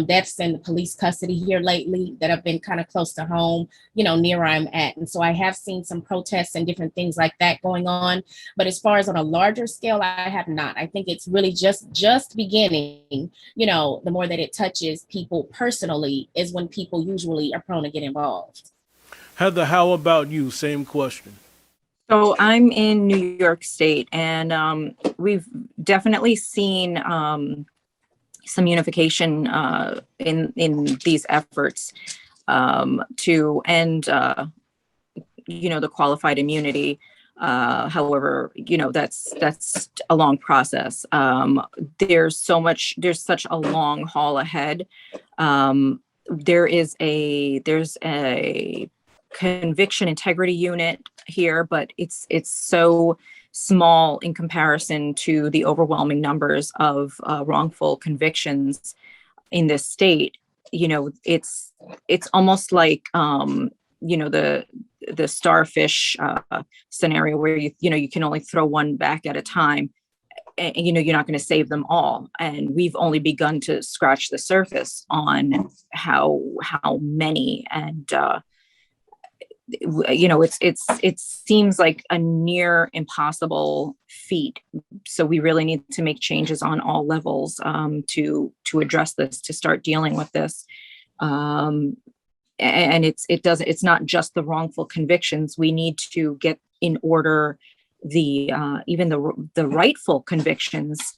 deaths in the police custody here lately that have been kind of close to home, near where I'm at. And so I have seen some protests and different things like that going on. But as far as on a larger scale, I have not. I think it's really just beginning. The more that it touches people personally is when people usually are prone to get involved. Heather, how about you? Same question. So I'm in New York State, and we've definitely seen some unification in these efforts to end, the qualified immunity. However, that's a long process. There's such a long haul ahead. There's a conviction integrity unit here, but it's so small in comparison to the overwhelming numbers of wrongful convictions in this state. It's almost like the starfish scenario where you can only throw one back at a time, and you're not going to save them all. And we've only begun to scratch the surface on how many, and it seems like a near impossible feat. So we really need to make changes on all levels to address this, to start dealing with this. And it's not just the wrongful convictions. We need to get in order even the rightful convictions,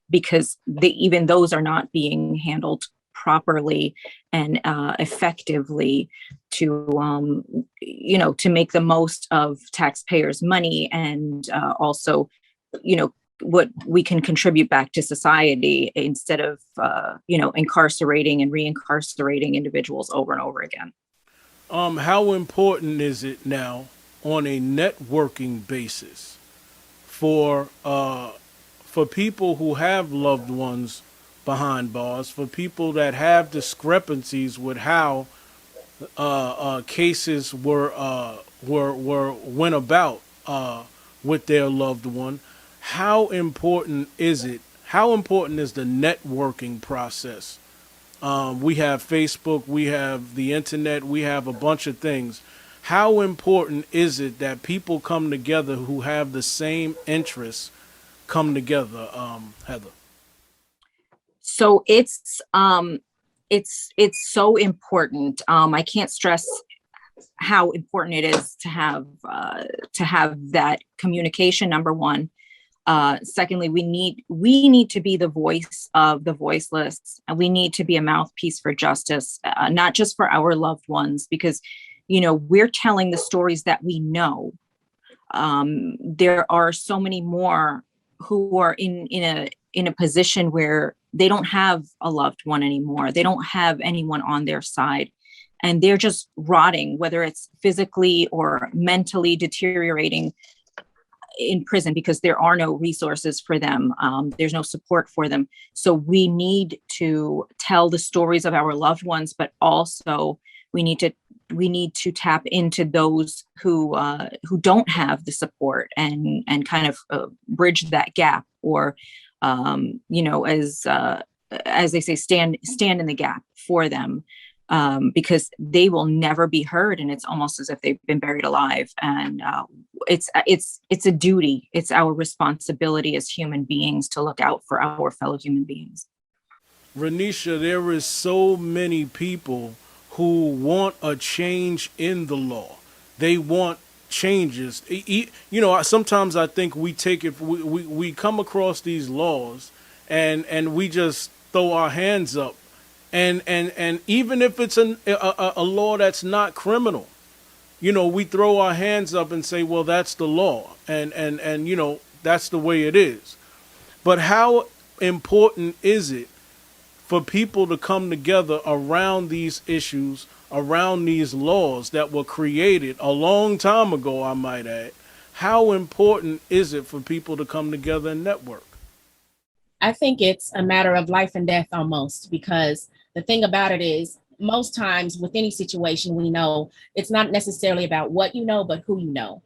because even those are not being handled properly and effectively to make the most of taxpayers' money, and also what we can contribute back to society instead of incarcerating and reincarcerating individuals over and over again. How important is it now on a networking basis for for people who have loved ones behind bars, for people that have discrepancies with how cases went about with their loved one, how important is it? How important is the networking process? We have Facebook, we have the internet, we have a bunch of things. How important is it that people come together who have the same interests come together, Heather? So it's so important. I can't stress how important it is to have that communication. Number one. Secondly, we need to be the voice of the voiceless, and we need to be a mouthpiece for justice, not just for our loved ones, because we're telling the stories that we know. There are so many more who are in a position where they don't have a loved one anymore. They don't have anyone on their side, and they're just rotting, whether it's physically or mentally deteriorating in prison, because there are no resources for them. There's no support for them. So we need to tell the stories of our loved ones, but also we need to tap into those who don't have the support and kind of bridge that gap, or as they say, stand in the gap for them. Because they will never be heard, and it's almost as if they've been buried alive. And it's a duty. It's our responsibility as human beings to look out for our fellow human beings. Ranisha, there is so many people who want a change in the law. They want changes. Sometimes I think we take it. We come across these laws, and we just throw our hands up. And even if it's a law that's not criminal, we throw our hands up and say, well, that's the law. And that's the way it is. But how important is it for people to come together around these issues, around these laws that were created a long time ago, I might add? How important is it for people to come together and network? I think it's a matter of life and death almost, because the thing about it is, most times with any situation, we know it's not necessarily about what you know, but who you know.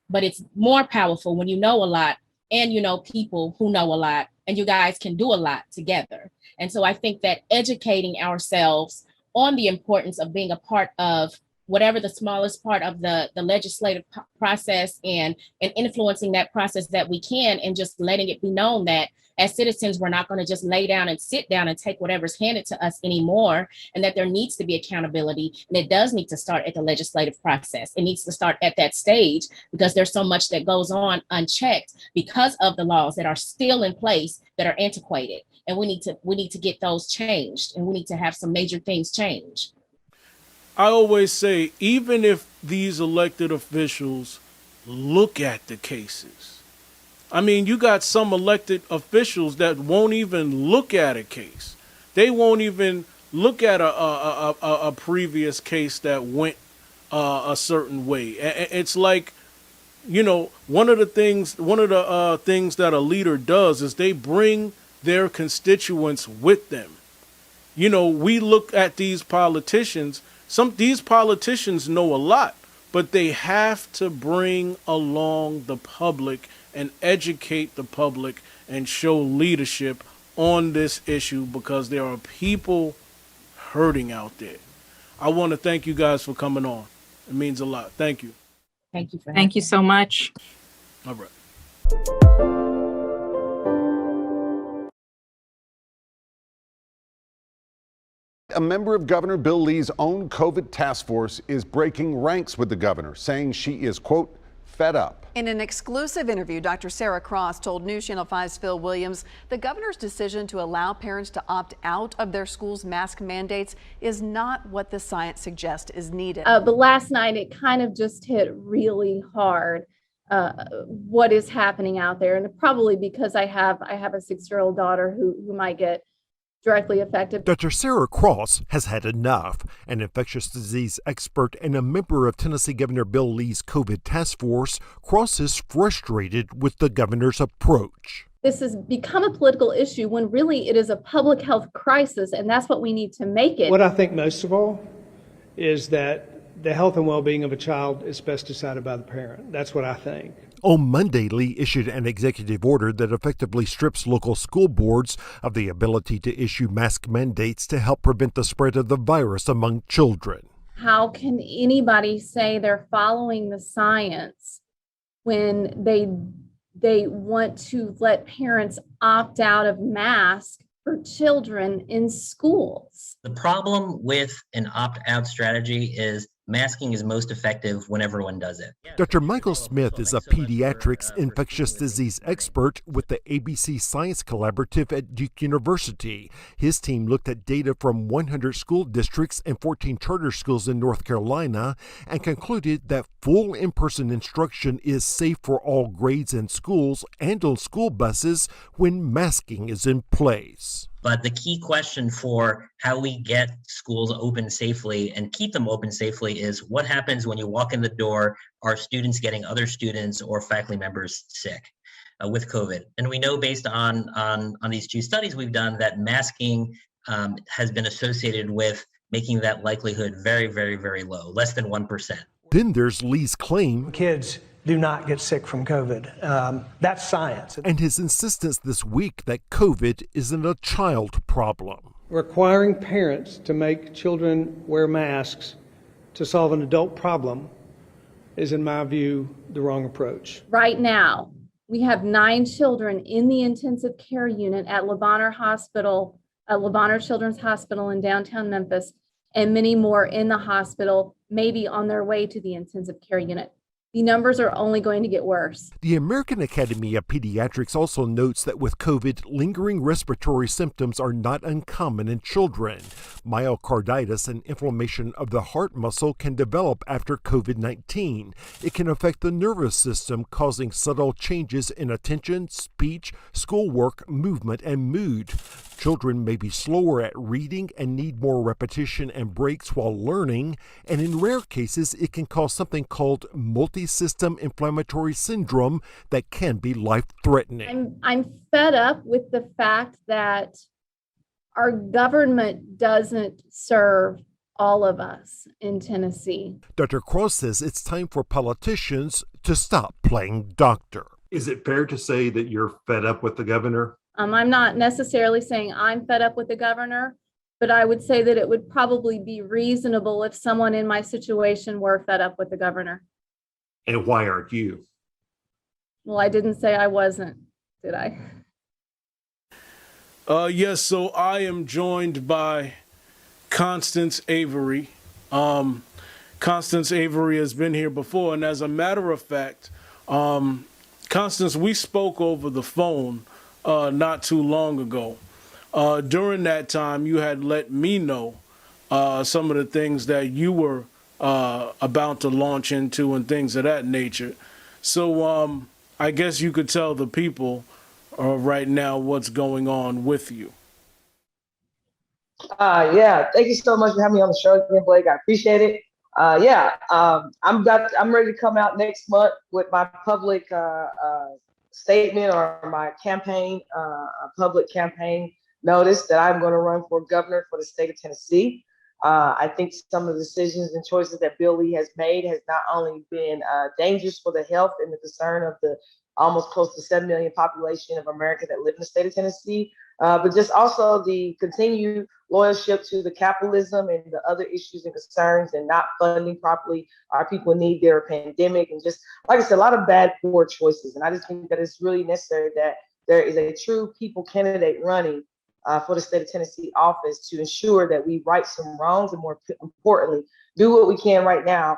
But it's more powerful when you know a lot and you know people who know a lot, and you guys can do a lot together. And so I think that educating ourselves on the importance of being a part of whatever the smallest part of the legislative process, and influencing that process that we can, and just letting it be known that as citizens, we're not going to just lay down and sit down and take whatever's handed to us anymore, and that there needs to be accountability. And it does need to start at the legislative process. It needs to start at that stage, because there's so much that goes on unchecked because of the laws that are still in place that are antiquated. And we need to get those changed, and we need to have some major things change. I always say, even if these elected officials look at the cases, I mean, you got some elected officials that won't even look at a case. They won't even look at a previous case that went a certain way. It's like, one of the things that a leader does is they bring their constituents with them. We look at these politicians. These politicians know a lot, but they have to bring along the public and educate the public and show leadership on this issue, because there are people hurting out there. I want to thank you guys for coming on. It means a lot. Thank you. Thank you. Thank you so much. All right. A member of Governor Bill Lee's own COVID task force is breaking ranks with the governor, saying she is, quote, fed up. In an exclusive interview, Dr. Sarah Cross told News Channel 5's Phil Williams the governor's decision to allow parents to opt out of their school's mask mandates is not what the science suggests is needed. But last night it kind of just hit really hard what is happening out there, and probably because I have a 6-year-old daughter who might get directly affected. Dr. Sarah Cross has had enough. An infectious disease expert and a member of Tennessee Governor Bill Lee's COVID task force, Cross is frustrated with the governor's approach. this has become a political issue when really it is a public health crisis, and that's what we need to make it. What I think most of all is that the health and well-being of a child is best decided by the parent. That's what I think. On Monday, Lee issued an executive order that effectively strips local school boards of the ability to issue mask mandates to help prevent the spread of the virus among children. How can anybody say they're following the science when they want to let parents opt out of masks for children in schools? The problem with an opt-out strategy is masking is most effective when everyone does it. Dr. Michael Smith is a pediatrics infectious disease expert with the ABC Science Collaborative at Duke University. His team looked at data from 100 school districts and 14 charter schools in North Carolina and concluded that full in-person instruction is safe for all grades and schools and on school buses when masking is in place. But the key question for how we get schools open safely and keep them open safely is what happens when you walk in the door, are students getting other students or faculty members sick with COVID? And we know based on these two studies we've done that masking has been associated with making that likelihood very, very, very low, less than 1%. Then there's Lee's claim Kids do not get sick from COVID. That's science. and his insistence this week that COVID isn't a child problem. Requiring parents to make children wear masks to solve an adult problem is, in my view, the wrong approach. Right now, we have 9 children in the intensive care unit at LeBonner Hospital, LeBonner Children's Hospital in downtown Memphis, and many more in the hospital, maybe on their way to the intensive care unit. The numbers are only going to get worse. The American Academy of Pediatrics also notes that with COVID, lingering respiratory symptoms are not uncommon in children. Myocarditis, an inflammation of the heart muscle, can develop after COVID-19. It can affect the nervous system, causing subtle changes in attention, speech, schoolwork, movement, and mood. Children may be slower at reading and need more repetition and breaks while learning, and in rare cases, it can cause something called multi-system inflammatory syndrome that can be life-threatening. I'm fed up with the fact that our government doesn't serve all of us in Tennessee. Dr. Cross says it's time for politicians to stop playing doctor. Is it fair to say that you're fed up with the governor? I'm not necessarily saying I'm fed up with the governor, but I would say that it would probably be reasonable if someone in my situation were fed up with the governor. And why aren't you? Well, I didn't say I wasn't, did I? Yes, so I am joined by Constance Avery. Constance Avery has been here before, and as a matter of fact, Constance, we spoke over the phone not too long ago. During that time, you had let me know some of the things that you were about to launch into and things of that nature. So I guess you could tell the people right now what's going on with you. Yeah, thank you so much for having me on the show again, Blake. I appreciate it. I'm ready to come out next month with my public statement or my campaign, public campaign notice that I'm going to run for governor for the state of Tennessee. I think some of the decisions and choices that Bill Lee has made has not only been dangerous for the health and the concern of the almost close to 7 million population of America that live in the state of Tennessee, but just also the continued loyalship to the capitalism and the other issues and concerns and not funding properly our people in need during a pandemic. And just, like I said, a lot of bad, poor choices. And I just think that it's really necessary that there is a true people candidate running for the state of Tennessee office to ensure that we right some wrongs and, more importantly, do what we can right now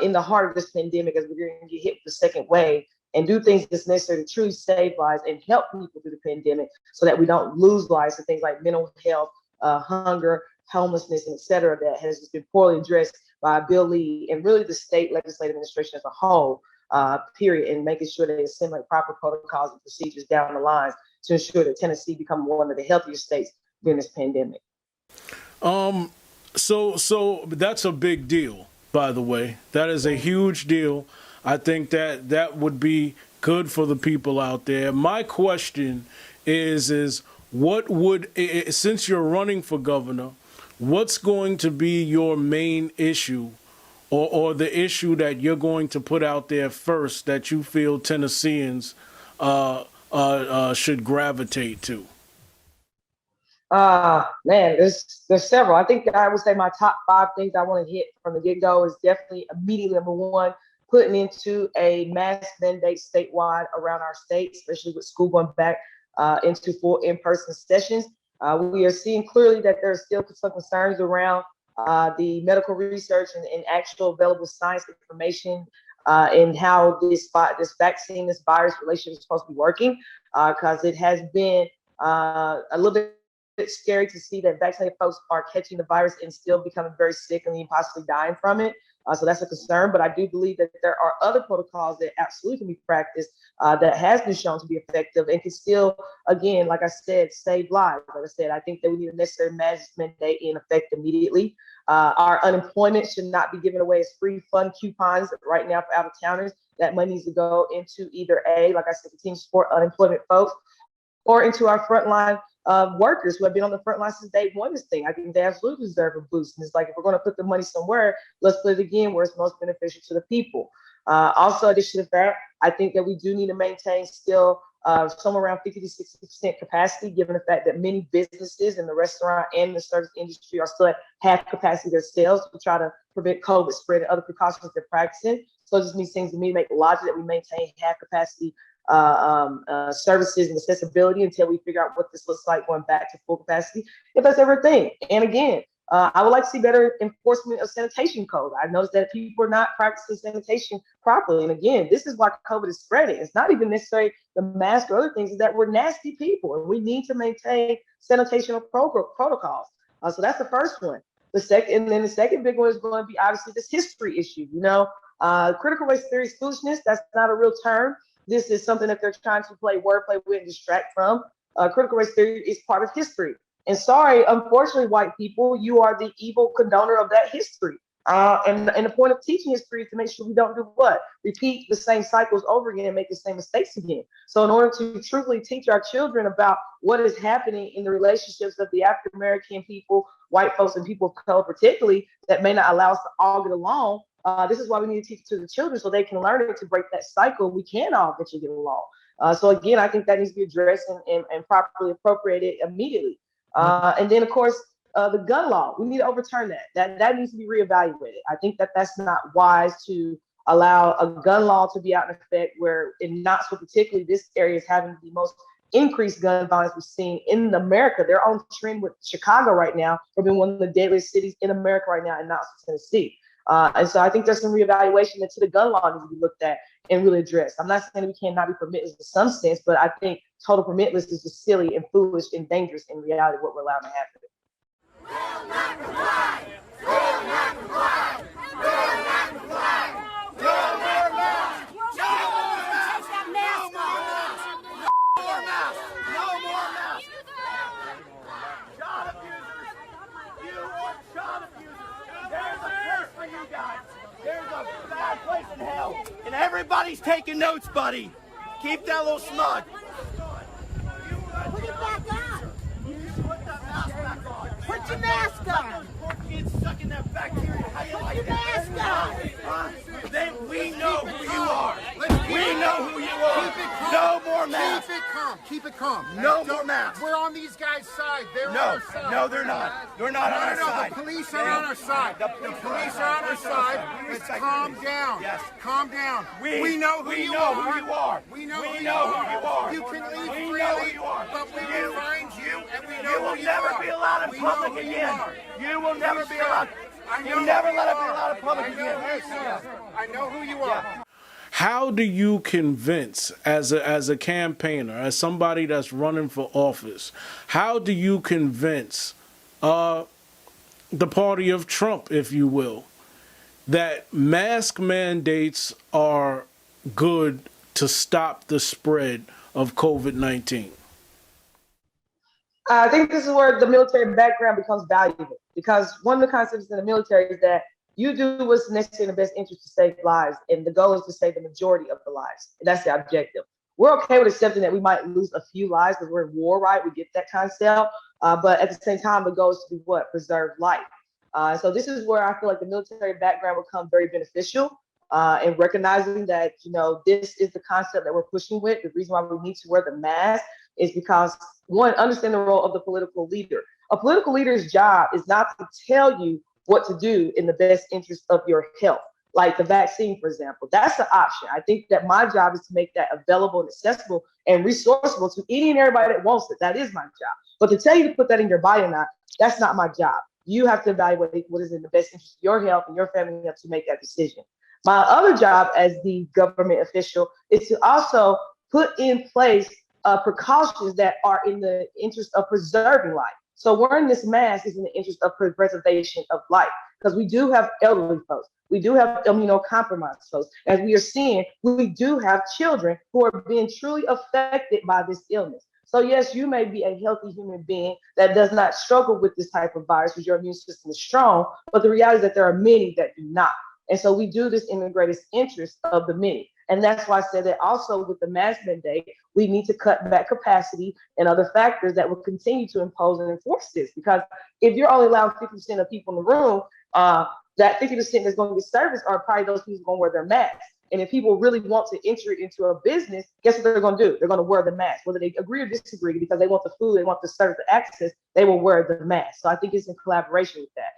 in the heart of this pandemic as we're going to get hit with the second wave, and do things that's necessary to truly save lives and help people through the pandemic so that we don't lose lives and things like mental health, hunger, homelessness, and et cetera, that has just been poorly addressed by Bill Lee and really the state legislative administration as a whole, period, and making sure they assimilate proper protocols and procedures down the line to ensure that Tennessee become one of the healthiest states during this pandemic. So that's a big deal, by the way. That is a huge deal. I think that would be good for the people out there. My question is what would, since you're running for governor, what's going to be your main issue or the issue that you're going to put out there first that you feel Tennesseans should gravitate to? Man, there's several. I think that I would say my top 5 things I want to hit from the get-go is definitely immediately number one, putting into a mask mandate statewide around our state, especially with school going back into full in-person sessions. We are seeing clearly that there's still some concerns around the medical research and actual available science information and how this vaccine, this virus relationship is supposed to be working, because it has been a little bit scary to see that vaccinated folks are catching the virus and still becoming very sick and even possibly dying from it. So that's a concern, but I do believe that there are other protocols that absolutely can be practiced that has been shown to be effective and can still, again, like I said, save lives. Like I said, I think that we need a necessary mask mandate in effect immediately. Our unemployment should not be given away as free fund coupons right now for out-of-towners. That money needs to go into either like I said, continue to support unemployment folks, or into our frontline workers who have been on the front line since day one. This thing, I think they absolutely deserve a boost. And it's like, if we're going to put the money somewhere, let's put it again where it's most beneficial to the people. Also, addition to that, I think that we do need to maintain still somewhere around 50 to 60% capacity, given the fact that many businesses in the restaurant and the service industry are still at half capacity themselves to try to prevent COVID spread and other precautions they're practicing. So it just means things to me make logic that we maintain half capacity services and accessibility until we figure out what this looks like going back to full capacity, if that's ever a thing. And again, I would like to see better enforcement of sanitation codes. I noticed that people are not practicing sanitation properly. And again, this is why COVID is spreading. It's not even necessarily the mask or other things, is that we're nasty people and we need to maintain sanitation protocols. So that's the first one. The second big one is going to be obviously this history issue. Critical race theory is foolishness. That's not a real term. This is something that they're trying to play wordplay with and distract from. Critical race theory is part of history. And sorry, unfortunately, white people, you are the evil condoner of that history. And the point of teaching history is to make sure we don't do what? Repeat the same cycles over again and make the same mistakes again. So in order to truthfully teach our children about what is happening in the relationships of the African-American people, white folks, and people of color particularly, that may not allow us to all get along, this is why we need to teach it to the children so they can learn it to break that cycle. We can all eventually get along. So again, I think that needs to be addressed and properly appropriated immediately. And then, of course, the gun law, we need to overturn that. That needs to be reevaluated. I think that that's not wise to allow a gun law to be out in effect where, and not so particularly this area is having the most increased gun violence we've seen in America. They're on trend with Chicago right now for being one of the deadliest cities in America right now, and not Tennessee. And so I think there's some reevaluation into the gun law needs to be looked at and really addressed. I'm not saying we cannot be permitless in some sense, but I think total permitless is just silly and foolish and dangerous in reality what we're allowed to happen. Will not comply! Will not comply! Will not comply! Will not comply! Take that mask off! No more masks! No more masks! Child abusers! You are child abusers! There's a place for you guys! There's a bad place in hell! And everybody's taking notes, buddy! Keep that little smug! Put it back on! Put that mask back on! Put your mask on! Poor kids sucking that bacteria. How you like that? Put your mask on! Then we know who you are. We know who you are. Keep it calm. No more masks. Keep it calm. Keep it calm. No more masks. We're on these guys' side. They're on our side. No, they're not. They're not on our side. The police are on our side. The police are on our side. Let's calm down. Yes. Calm down. We know who you are. We know who you are. You can leave freely, but we will find you, and we know who you are. You will never be allowed in public again. You will never be allowed. You never let it be allowed in public again. I know who you are. How do you convince, as a campaigner, as somebody that's running for office, how do you convince the party of Trump, if you will, that mask mandates are good to stop the spread of COVID-19? I think this is where the military background becomes valuable, because one of the concepts in the military is that You do what's necessary in the best interest to save lives, and the goal is to save the majority of the lives. And that's the objective. We're okay with accepting that we might lose a few lives because we're in war, right? We get that concept. But at the same time, the goal is to do what? Preserve life. So this is where I feel like the military background will come very beneficial in recognizing that, this is the concept that we're pushing with. The reason why we need to wear the mask is because, one, understand the role of the political leader. A political leader's job is not to tell you what to do in the best interest of your health, like the vaccine, for example. That's the option. I think that my job is to make that available and accessible and resourceful to any and everybody that wants it. That is my job. But to tell you to put that in your body or not, that's not my job. You have to evaluate what is in the best interest of your health and your family health to make that decision. My other job as the government official is to also put in place precautions that are in the interest of preserving life. So wearing this mask is in the interest of preservation of life, because we do have elderly folks. We do have immunocompromised folks. As we are seeing, we do have children who are being truly affected by this illness. So yes, you may be a healthy human being that does not struggle with this type of virus because your immune system is strong, but the reality is that there are many that do not. And so we do this in the greatest interest of the many. And that's why I said that also with the mask mandate, we need to cut back capacity and other factors that will continue to impose and enforce this. Because if you're only allowing 50% of people in the room, that 50% that's going to get serviced are probably those people who are going to wear their masks. And if people really want to enter into a business, guess what they're going to do? They're going to wear the mask, whether they agree or disagree, because they want the food, they want the service, the access, they will wear the mask. So I think it's in collaboration with that.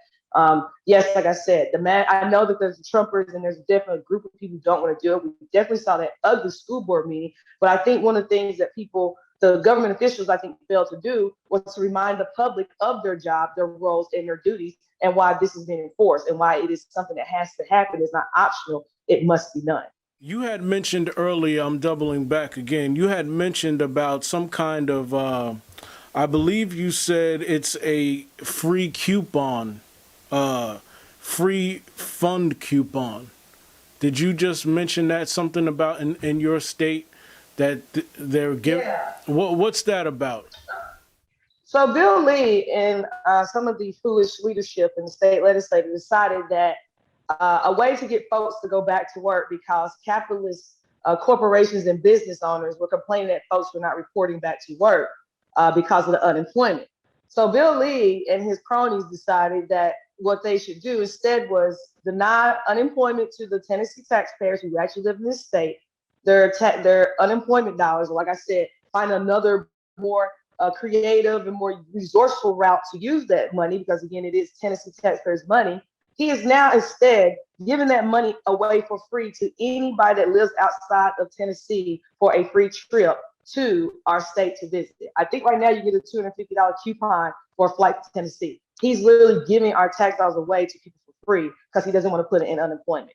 Yes, like I said, I know that there's the Trumpers and there's definitely a group of people who don't want to do it. We definitely saw that ugly school board meeting. But I think one of the things that the government officials, I think, failed to do was to remind the public of their job, their roles, and their duties, and why this is being enforced and why it is something that has to happen. It's not optional. It must be done. You had mentioned earlier, I'm doubling back again, you had mentioned about some kind of, I believe you said it's a free coupon, free fund coupon. Did you just mention that, something about in your state that they're giving? Yeah. What's that about? So Bill Lee and some of the foolish leadership in the state legislature decided that a way to get folks to go back to work, because capitalist corporations and business owners were complaining that folks were not reporting back to work because of the unemployment. So Bill Lee and his cronies decided that what they should do instead was deny unemployment to the Tennessee taxpayers who actually live in this state, their unemployment dollars, or like I said, find another more creative and more resourceful route to use that money, because again, it is Tennessee taxpayers' money. He is now instead giving that money away for free to anybody that lives outside of Tennessee for a free trip to our state to visit. I think right now you get a $250 coupon for a flight to Tennessee. He's literally giving our tax dollars away to people for free because he doesn't want to put it in unemployment.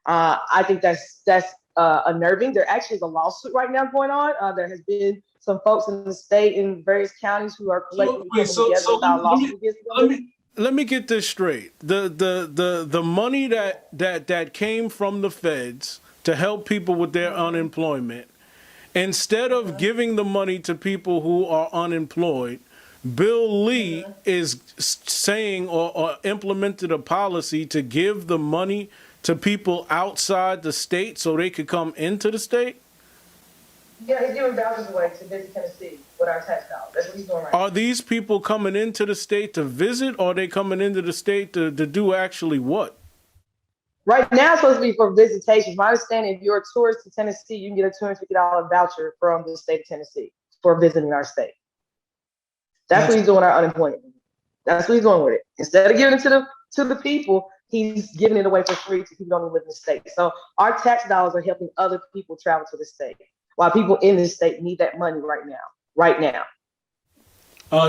I think that's unnerving. There actually is a lawsuit right now going on. There has been some folks in the state in various counties who are collectively coming together about a lawsuit against them. Let me get this straight. The money that came from the feds to help people with their unemployment, instead of giving the money to people who are unemployed, Bill Lee is saying or implemented a policy to give the money to people outside the state so they could come into the state? Yeah, he's giving vouchers away to visit Tennessee with our tax dollars. That's what he's doing right now. Are these people coming into the state to visit, or are they coming into the state to do actually what? Right now, it's supposed to be for visitations. My understanding, if you're a tourist to Tennessee, you can get a $250 voucher from the state of Tennessee for visiting our state. That's what he's doing, our unemployment. That's what he's doing with it. Instead of giving it to the people, he's giving it away for free to people who don't even live in the state. So our tax dollars are helping other people travel to the state, while people in this state need that money right now. Right now.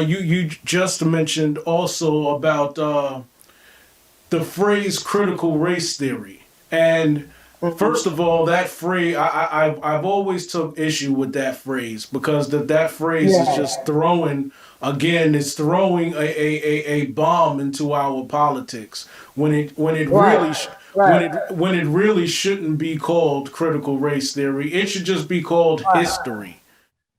You just mentioned also about the phrase critical race theory. And first of all, that phrase, I've always took issue with that phrase, because that phrase is just throwing a bomb into our politics when it really shouldn't be called critical race theory. It should just be called history.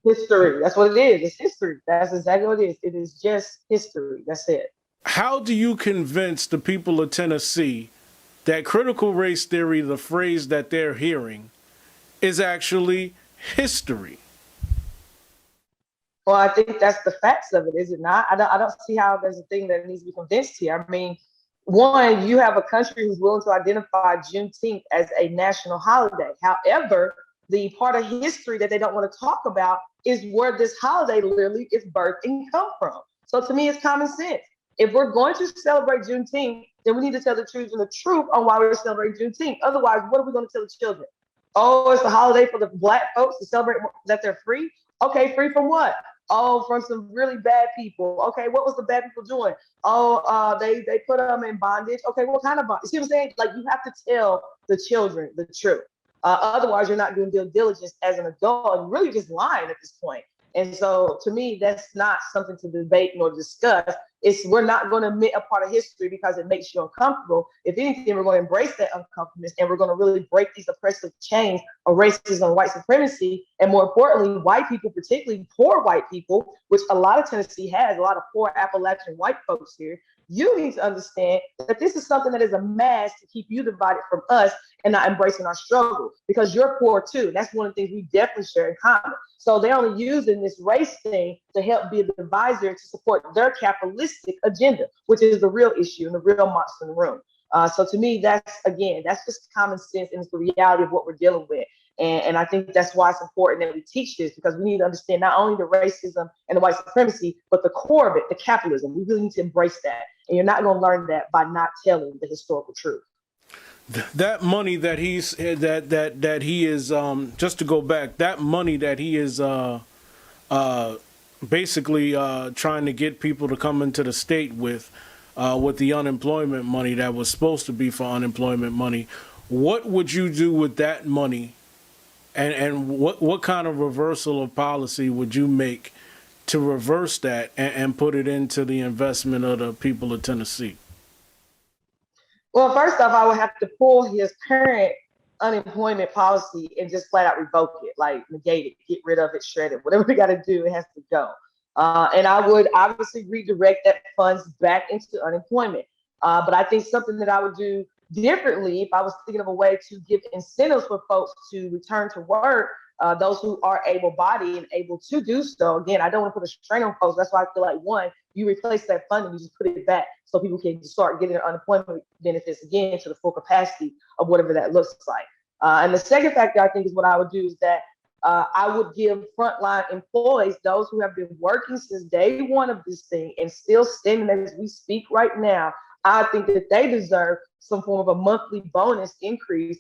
History. That's what it is. It's history. That's exactly what it is. It is just history. That's it. how do you convince the people of Tennessee that critical race theory, the phrase that they're hearing, is actually history? Well, I think that's the facts of it, is it not? I don't see how there's a thing that needs to be convinced here. I mean, one, you have a country who's willing to identify Juneteenth as a national holiday. However, the part of history that they don't want to talk about is where this holiday literally is birthed and come from. So to me, it's common sense. If we're going to celebrate Juneteenth, then we need to tell the children the truth on why we're celebrating Juneteenth. Otherwise, what are we going to tell the children? Oh, it's a holiday for the Black folks to celebrate that they're free. Okay, free from what? Oh, from some really bad people. Okay, what was the bad people doing? Oh, they put them in bondage. Okay, what kind of bondage? You see what I'm saying? Like, you have to tell the children the truth. Otherwise, you're not doing due diligence as an adult and really just lying at this point. And so to me, that's not something to debate nor discuss. We're not going to admit a part of history because it makes you uncomfortable. If anything, we're going to embrace that uncomfortableness, and we're going to really break these oppressive chains of racism and white supremacy. And more importantly, white people, particularly poor white people, which a lot of Tennessee has, a lot of poor Appalachian white folks here. You need to understand that this is something that is a mask to keep you divided from us and not embracing our struggle, because you're poor too. That's one of the things we definitely share in common. So they're only using this race thing to help be a divisor to support their capitalistic agenda, which is the real issue and the real monster in the room. So to me, that's just common sense, and it's the reality of what we're dealing with. And I think that's why it's important that we teach this, because we need to understand not only the racism and the white supremacy, but the core of it, the capitalism. We really need to embrace that. And you're not going to learn that by not telling the historical truth. That money that he is just to go back, that money that he is basically trying to get people to come into the state with the unemployment money that was supposed to be for unemployment money. What would you do with that money? And what kind of reversal of policy would you make to reverse that and put it into the investment of the people of Tennessee? Well, first off, I would have to pull his current unemployment policy and just flat out revoke it, like negate it, get rid of it, shred it, whatever we got to do, it has to go. And I would obviously redirect that funds back into unemployment. But I think something that I would do differently, if I was thinking of a way to give incentives for folks to return to work, those who are able-bodied and able to do so. Again, I don't want to put a strain on folks. That's why I feel like, one, you replace that funding, you just put it back so people can start getting their unemployment benefits again to the full capacity of whatever that looks like. And the second factor, I think, is what I would do is that I would give frontline employees, those who have been working since day one of this thing and still standing as we speak right now, I think that they deserve some form of a monthly bonus increase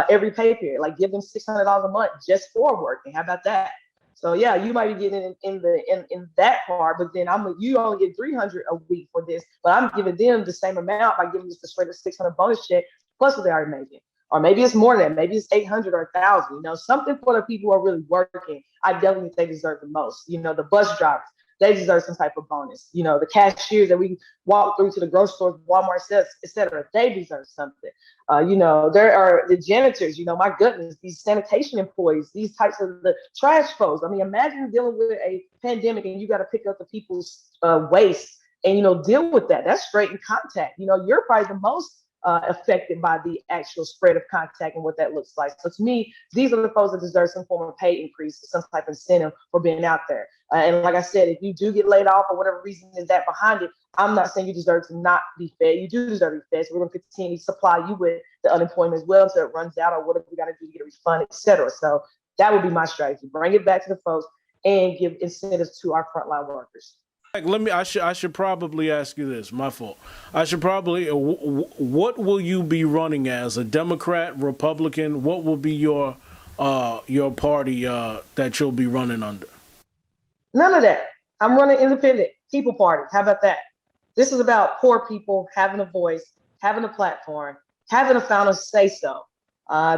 every pay period, like give them $600 a month just for working. How about that? So yeah, you might be getting in that part, but then you only get $300 a week for this, but I'm giving them the same amount by giving just a straight up $600 bonus check plus what they already making. Or maybe it's more than that. Maybe it's 800 or 1,000. You know, something for the people who are really working. I definitely think they deserve the most. You know, the bus drivers, they deserve some type of bonus. You know, the cashiers that we walk through to the grocery stores, Walmart, et cetera, they deserve something. You know, there are the janitors, you know, my goodness, these sanitation employees, these types of the trash folks. I mean, imagine dealing with a pandemic and you got to pick up the people's waste and, you know, deal with that. That's straight in contact. You know, you're probably the most affected by the actual spread of contact and what that looks like. So to me, these are the folks that deserve some form of pay increase or some type of incentive for being out there. And like I said, if you do get laid off or whatever reason is that behind it, I'm not saying you deserve to not be fed. You do deserve to be fed. So we're going to continue to supply you with the unemployment as well until it runs out or whatever we got to do to get a refund, et cetera. So that would be my strategy. Bring it back to the folks and give incentives to our frontline workers. I should probably ask you this. My fault. I should probably. What will you be running as? A Democrat, Republican? What will be your party that you'll be running under? None of that. I'm running independent. People Party. How about that? This is about poor people having a voice, having a platform, having a final say so.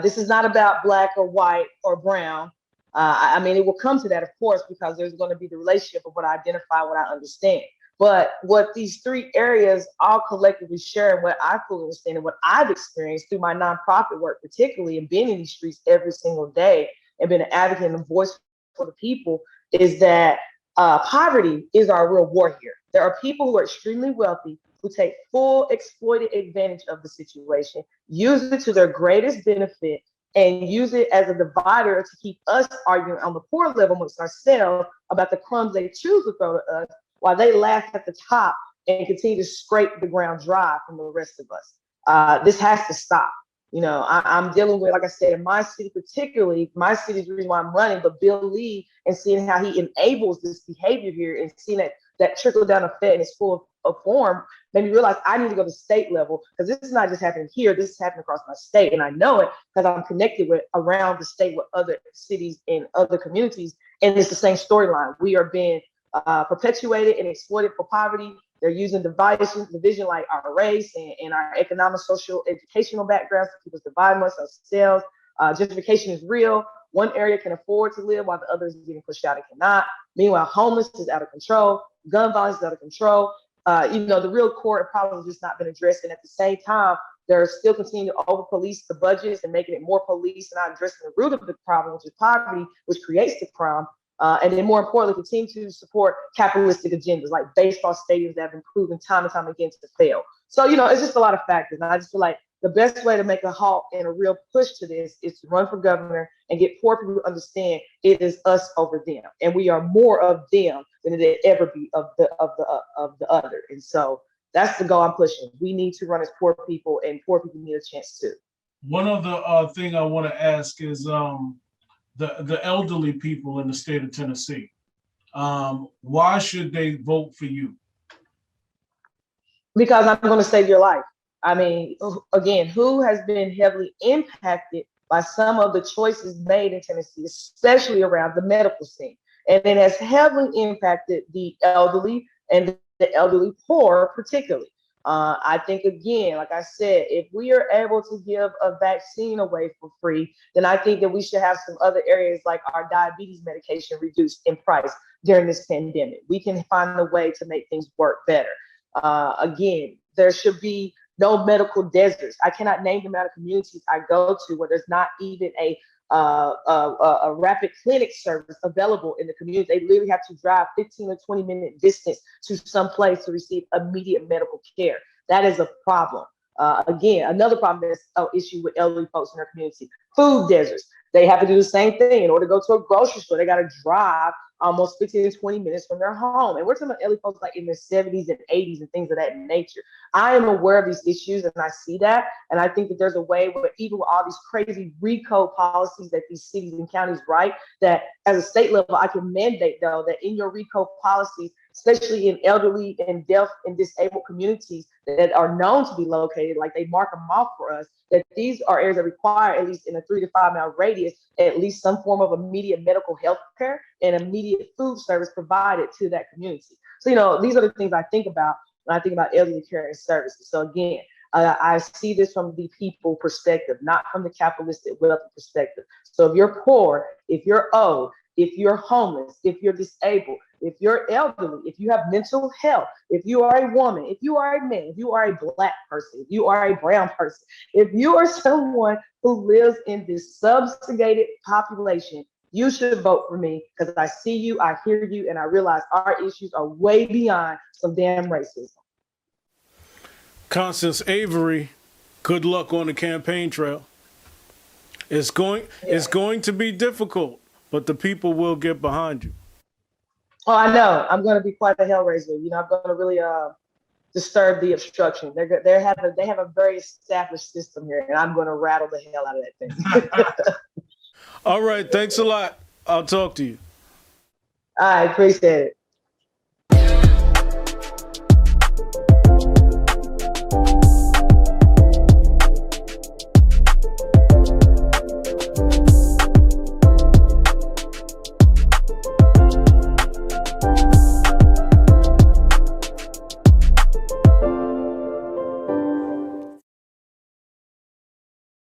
This is not about black or white or brown. I mean, it will come to that, of course, because there's going to be the relationship of what I identify, what I understand. But what these three areas all collectively share, and what I fully understand and what I've experienced through my nonprofit work, particularly, and being in these streets every single day and being an advocate and a voice for the people, is that poverty is our real war here. There are people who are extremely wealthy who take full exploited advantage of the situation, use it to their greatest benefit, and use it as a divider to keep us arguing on the poor level amongst ourselves about the crumbs they choose to throw to us, while they laugh at the top and continue to scrape the ground dry from the rest of us. This has to stop. You know, I'm dealing with, like I said, in my city particularly, my city is the reason why I'm running, but Bill Lee, and seeing how he enables this behavior here and seeing that trickle down effect and it's full of form, made me realize I need to go to state level, because this is not just happening here, this is happening across my state. And I know it because I'm connected with around the state with other cities and other communities. And it's the same storyline. We are being perpetuated and exploited for poverty. They're using division like our race and our economic, social, educational backgrounds to keep us dividing ourselves. Gentrification is real. One area can afford to live while the other is getting pushed out and cannot. Meanwhile, homelessness is out of control. Gun violence is out of control. The real core problem has just not been addressed. And at the same time, they're still continuing to over-police the budgets and making it more police and not addressing the root of the problem, which is poverty, which creates the crime. And then more importantly, continue to support capitalistic agendas like baseball stadiums that have been proven time and time again to fail. So, it's just a lot of factors. And I just feel like the best way to make a halt and a real push to this is to run for governor and get poor people to understand it is us over them. And we are more of them than it ever be of the other. And so that's the goal I'm pushing. We need to run as poor people, and poor people need a chance too. One other thing I want to ask is the elderly people in the state of Tennessee. Why should they vote for you? Because I'm going to save your life. I mean, again, who has been heavily impacted by some of the choices made in Tennessee, especially around the medical scene. And it has heavily impacted the elderly and the elderly poor particularly. I think, again, like I said, if we are able to give a vaccine away for free, then I think that we should have some other areas like our diabetes medication reduced in price during this pandemic. We can find a way to make things work better. Again, there should be no medical deserts. I cannot name the amount of communities I go to where there's not even a rapid clinic service available in the community. They literally have to drive 15 or 20-minute distance to some place to receive immediate medical care. That is a problem. Again, another problem is an issue with elderly folks in their community. Food deserts. They have to do the same thing. In order to go to a grocery store, they got to drive almost 15 to 20 minutes from their home. And we're talking about elderly folks like in their 70s and 80s and things of that nature. I am aware of these issues and I see that. And I think that there's a way where even with all these crazy RICO policies that these cities and counties write, that as a state level, I can mandate though that in your RICO policies, especially in elderly and deaf and disabled communities that are known to be located, like they mark them off for us, that these are areas that require, at least in a 3 to 5 mile radius, at least some form of immediate medical health care and immediate food service provided to that community. So, these are the things I think about when I think about elderly care and services. So again, I see this from the people perspective, not from the capitalistic wealthy perspective. So if you're poor, if you're old, if you're homeless, if you're disabled, if you're elderly, if you have mental health, if you are a woman, if you are a man, if you are a Black person, if you are a brown person, if you are someone who lives in this subjugated population, you should vote for me because I see you, I hear you, and I realize our issues are way beyond some damn racism. Constance Avery, good luck on the campaign trail. It's going to be difficult, but the people will get behind you. Oh, I know. I'm going to be quite a hellraiser. I'm going to really disturb the obstruction. They have a very established system here, and I'm going to rattle the hell out of that thing. All right. Thanks a lot. I'll talk to you. I appreciate it.